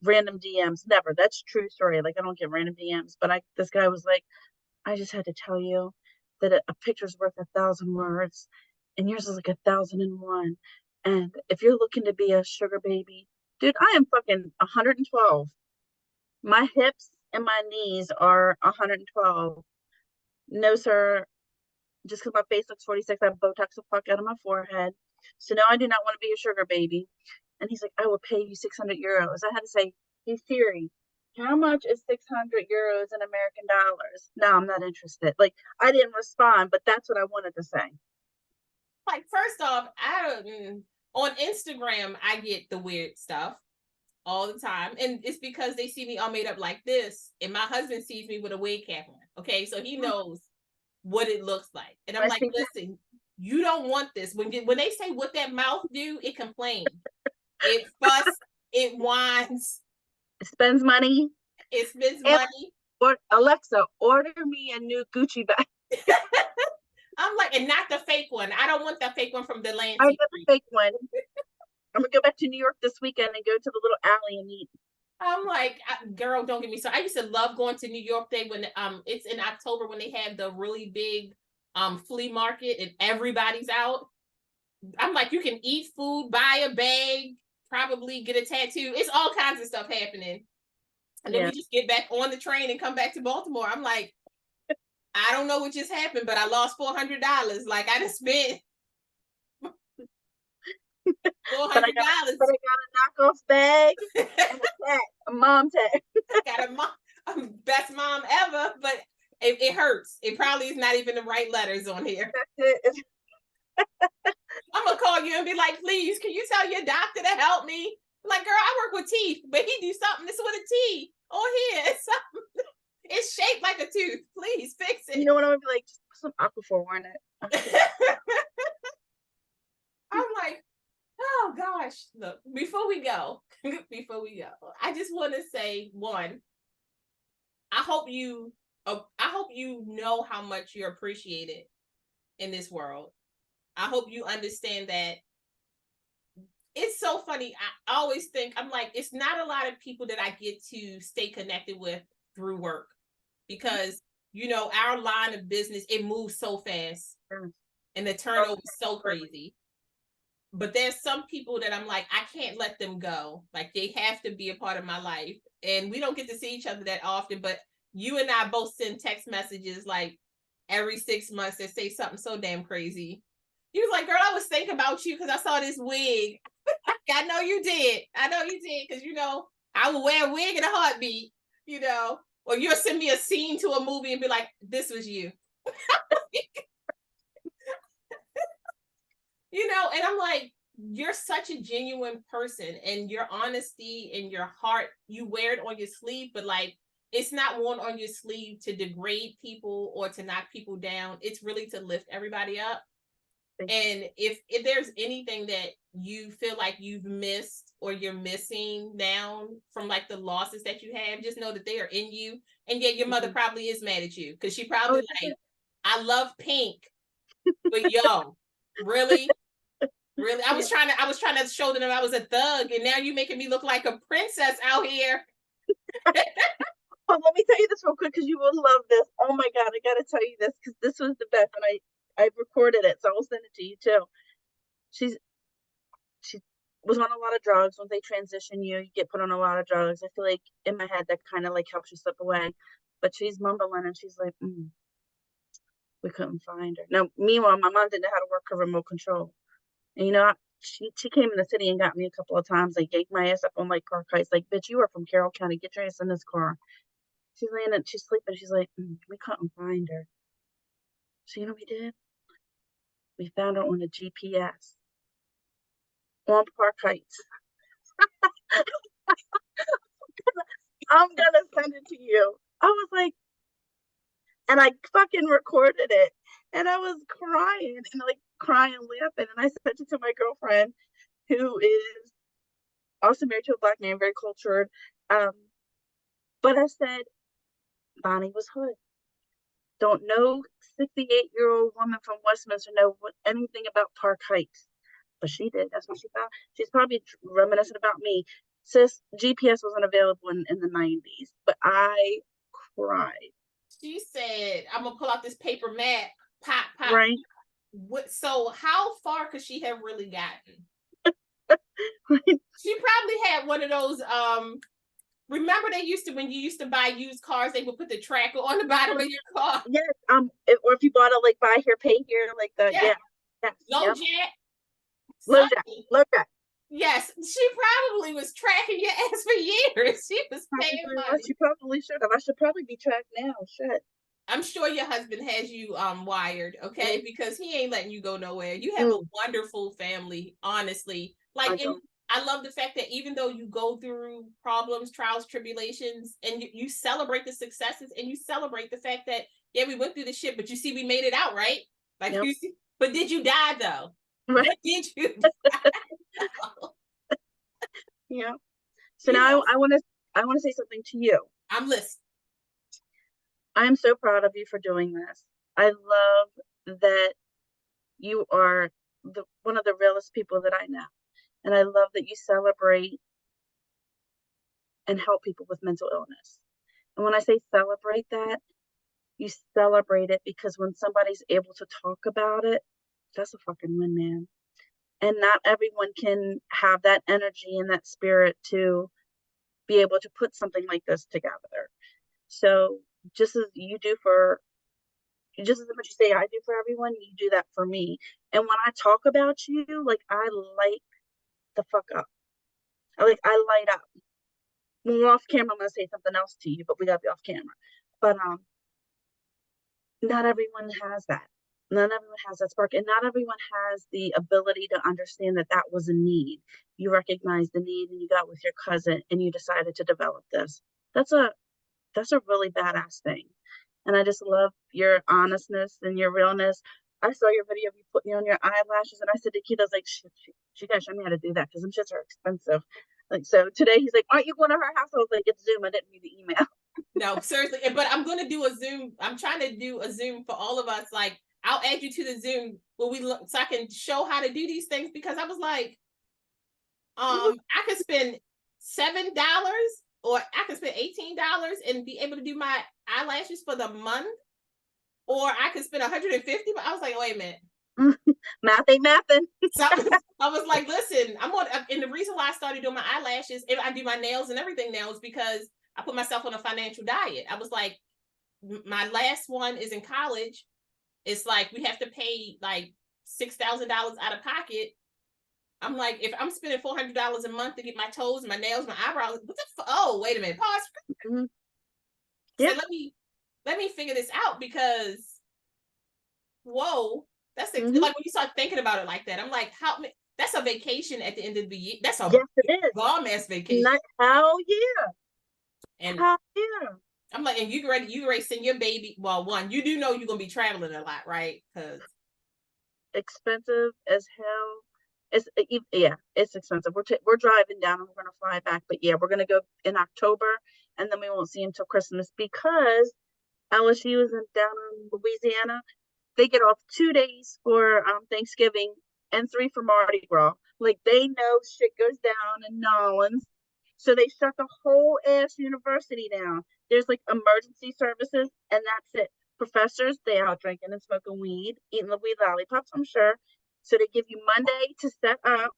random DMs. Never. That's true story. Like I don't get random DMs. But this guy was like, I just had to tell you that a picture's worth 1,000 words, and yours is like 1,001. And if you're looking to be a sugar baby, dude, I am fucking 112. My hips and my knees are 112. No, sir. Just because my face looks 46, I have Botox the fuck out of my forehead. So no, I do not want to be a sugar baby. And he's like, I will pay you 600 euros. I had to say, hey Siri, how much is 600 euros in American dollars? No, I'm not interested. Like, I didn't respond, but that's what I wanted to say. Like, first off, on Instagram, I get the weird stuff all the time. And it's because they see me all made up like this. And my husband sees me with a wig cap on. Okay. So he knows what it looks like. And I'm like, listen, you don't want this. When they say what that mouth do, it complains. It fuss, it whines. It spends money. It spends money. Or Alexa, order me a new Gucci bag. I'm like, and not the fake one. I don't want that fake one from the land. I get the fake one. I'm gonna go back to New York this weekend and go to the little alley and eat. I'm like, girl, don't get me started. I used to love going to New York Day when it's in October when they have the really big flea market and everybody's out. I'm like, you can eat food, buy a bag, probably get a tattoo. It's all kinds of stuff happening. And then we just get back on the train and come back to Baltimore. I'm like, I don't know what just happened, but I lost $400. Like I just spent $400. But I got a knockoff bag and a mom tag. Got a best mom ever, but it hurts. It probably is not even the right letters on here. I'm gonna call you and be like, please, can you tell your doctor to help me? I'm like, girl, I work with teeth, but he do something that's with a T on here. It's shaped like a tooth. Please fix it. You know what? I'm gonna be like, just put some Aquaphor on it. I'm like, oh gosh. Look, before we go, I just want to say one. I hope you know how much you're appreciated in this world. I hope you understand that. It's so funny. I always think, I'm like, it's not a lot of people that I get to stay connected with through work because, our line of business, it moves so fast and the turnover is so crazy. But there's some people that I'm like, I can't let them go. Like they have to be a part of my life. And we don't get to see each other that often, but you and I both send text messages like every 6 months that say something so damn crazy. He was like, girl, I was thinking about you because I saw this wig. I know you did. Because, I will wear a wig in a heartbeat, or you'll send me a scene to a movie and be like, this was you. And I'm like, you're such a genuine person and your honesty and your heart, you wear it on your sleeve, but like, it's not worn on your sleeve to degrade people or to knock people down. It's really to lift everybody up. And if there's anything that you feel like you've missed or you're missing now from like the losses that you have, just know that they are in you. And yet your mother probably is mad at you because she probably like, I love pink, but yo, really? Really? I was trying to show them I was a thug, and now you making me look like a princess out here. Oh, let me tell you this real quick because you will love this. Oh my God, I gotta tell you this because this was the best, and I recorded it, so I'll send it to you too. She was on a lot of drugs. When they transition you get put on a lot of drugs. I feel like in my head that kind of like helps you slip away. But she's mumbling and she's like, we couldn't find her. Now, meanwhile, my mom didn't know how to work her remote control. And she came in the city and got me a couple of times, like yanked my ass up on like car kites, like, bitch, you are from Carroll County, get your ass in this car. She's laying and she's sleeping. She's like, we couldn't find her. So you know what we did? We found her on a GPS on Park Heights. I'm gonna send it to you. I was like, and I fucking recorded it, and I was crying and laughing, and I sent it to my girlfriend, who is also married to a Black man, very cultured. But I said, Bonnie was hood. Don't no 68-year-old woman from Westminster know anything about Park Heights. But she did. That's what she found. She's probably reminiscent about me. sis, GPS wasn't available in the 90s, but I cried. She said, I'm gonna pull out this paper map, pop, pop. Right. So how far could she have really gotten? She probably had one of those, remember they used to, when you used to buy used cars, they would put the tracker on the bottom of your car. Yes. Or if you bought it like buy here, pay here, like the Yeah. Yes. Low Yep. jack. Low jack. Low jack. Yes, she probably was tracking your ass for years. She was paying money. She probably should have. I should probably be tracked now. Shit. I'm sure your husband has you wired, okay? Mm. Because he ain't letting you go nowhere. You have a wonderful family, honestly. Like, I love the fact that even though you go through problems, trials, tribulations, and you celebrate the successes and you celebrate the fact that, yeah, we went through the shit, but you see, we made it out, right? Like, Yep. you see, but did you die though? Right. But did you die? Yeah. So now I want to say something to you. I'm listening. I am so proud of you for doing this. I love that you are one of the realest people that I know. And I love that you celebrate and help people with mental illness. And when I say celebrate that, you celebrate it because when somebody's able to talk about it, that's a fucking win, man. And not everyone can have that energy and that spirit to be able to put something like this together. So just as you do just as much you say I do for everyone, you do that for me. And when I talk about you, like, I light the fuck up. I light up. When we're off camera, I'm gonna say something else to you, but we gotta be off camera. But not everyone has that. Not everyone has that spark, and not everyone has the ability to understand that that was a need. You recognized the need, and you got with your cousin, and you decided to develop this. That's a really badass thing. And I just love your honestness and your realness. I saw your video of you putting on your eyelashes, and I said to Keith, I was like, she gotta show me how to do that because them shits are expensive. Like, so today he's like, aren't you going to her house? I was like, it's Zoom. I didn't read the email. No, seriously. But I'm going to do a Zoom. I'm trying to do a Zoom for all of us. Like, I'll add you to the Zoom so I can show how to do these things, because I was like, I could spend $7 or I could spend $18 and be able to do my eyelashes for the month, or I could spend $150. But I was like, wait a minute. Math ain't mathing. So I was like, listen, and the reason why I started doing my eyelashes, if I do my nails and everything now, is because I put myself on a financial diet. I was like, my last one is in college. It's like we have to pay like $6,000 out of pocket. I'm like, if I'm spending $400 a month to get my toes, my nails, my eyebrows, oh, wait a minute, pause. Mm-hmm. Yeah. So let me figure this out, because whoa, that's like when you start thinking about it like that, I'm like, that's a vacation at the end of the year. That's a bomb ass vacation. Hell yeah. And yeah. I'm like, and you ready to send your baby? Well, one, you do know you're gonna be traveling a lot, right? Because expensive as hell. It's expensive. We're driving down and we're gonna fly back, but yeah, we're gonna go in October, and then we won't see him till Christmas, because LSU is down in Louisiana. They get off 2 days for Thanksgiving and 3 for Mardi Gras. Like, they know shit goes down in Nolans. So they shut the whole ass university down. There's like emergency services, and that's it. Professors, they out drinking and smoking weed, eating the weed lollipops, I'm sure. So they give you Monday to set up,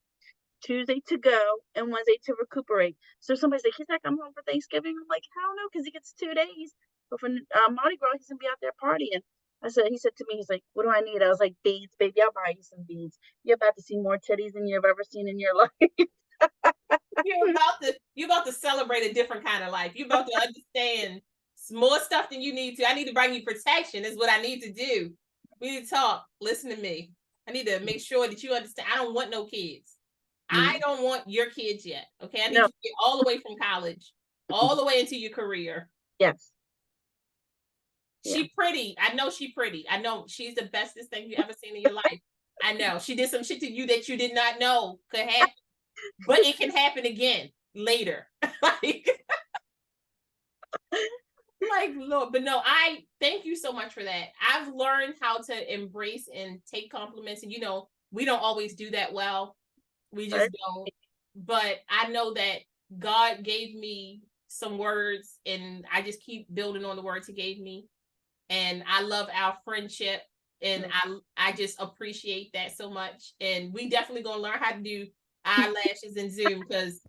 Tuesday to go, and Wednesday to recuperate. So somebody's like, he's not coming home for Thanksgiving. I'm like, hell no, because he gets 2 days. But for Mardi Gras, he's going to be out there partying. He said to me, he's like, what do I need? I was like, beads, baby, I'll buy you some beads. You're about to see more titties than you've ever seen in your life. You're about to celebrate a different kind of life. You're about to understand more stuff than you need to. I need to bring you protection is what I need to do. We need to talk. Listen to me. I need to make sure that you understand. I don't want no kids. I don't want your kids yet. Okay. I need you to get all the way from college, all the way into your career. Yes. She pretty. I know she pretty. I know she's the bestest thing you ever seen in your life. I know she did some shit to you that you did not know could happen, but it can happen again later. Like, Lord, but no, I thank you so much for that. I've learned how to embrace and take compliments, and we don't always do that well. We just don't. But I know that God gave me some words, and I just keep building on the words he gave me. And I love our friendship, and I just appreciate that so much. And we definitely gonna learn how to do eyelashes in Zoom, because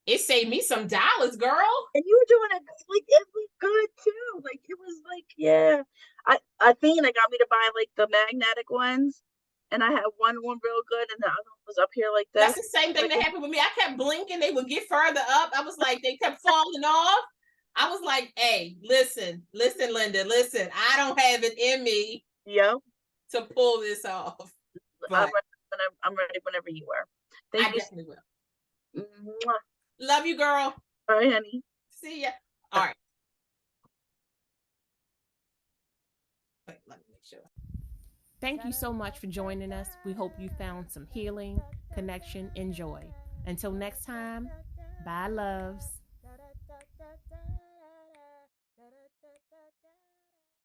it saved me some dollars, girl. And you were doing it like it was good too. Like it was like, yeah. I think they got me to buy like the magnetic ones, and I had one real good, and the other one was up here like this. That's the same thing that happened with me. I kept blinking, they would get further up. I was like, they kept falling off. I was like, hey, listen, Linda, listen. I don't have it in me. Yep. To pull this off. But I'm ready whenever you are. Thank you. Definitely will. Mwah. Love you, girl. All right, honey. See ya. All right. Wait, let me make sure. Thank you so much for joining us. We hope you found some healing, connection, and joy. Until next time, bye, loves.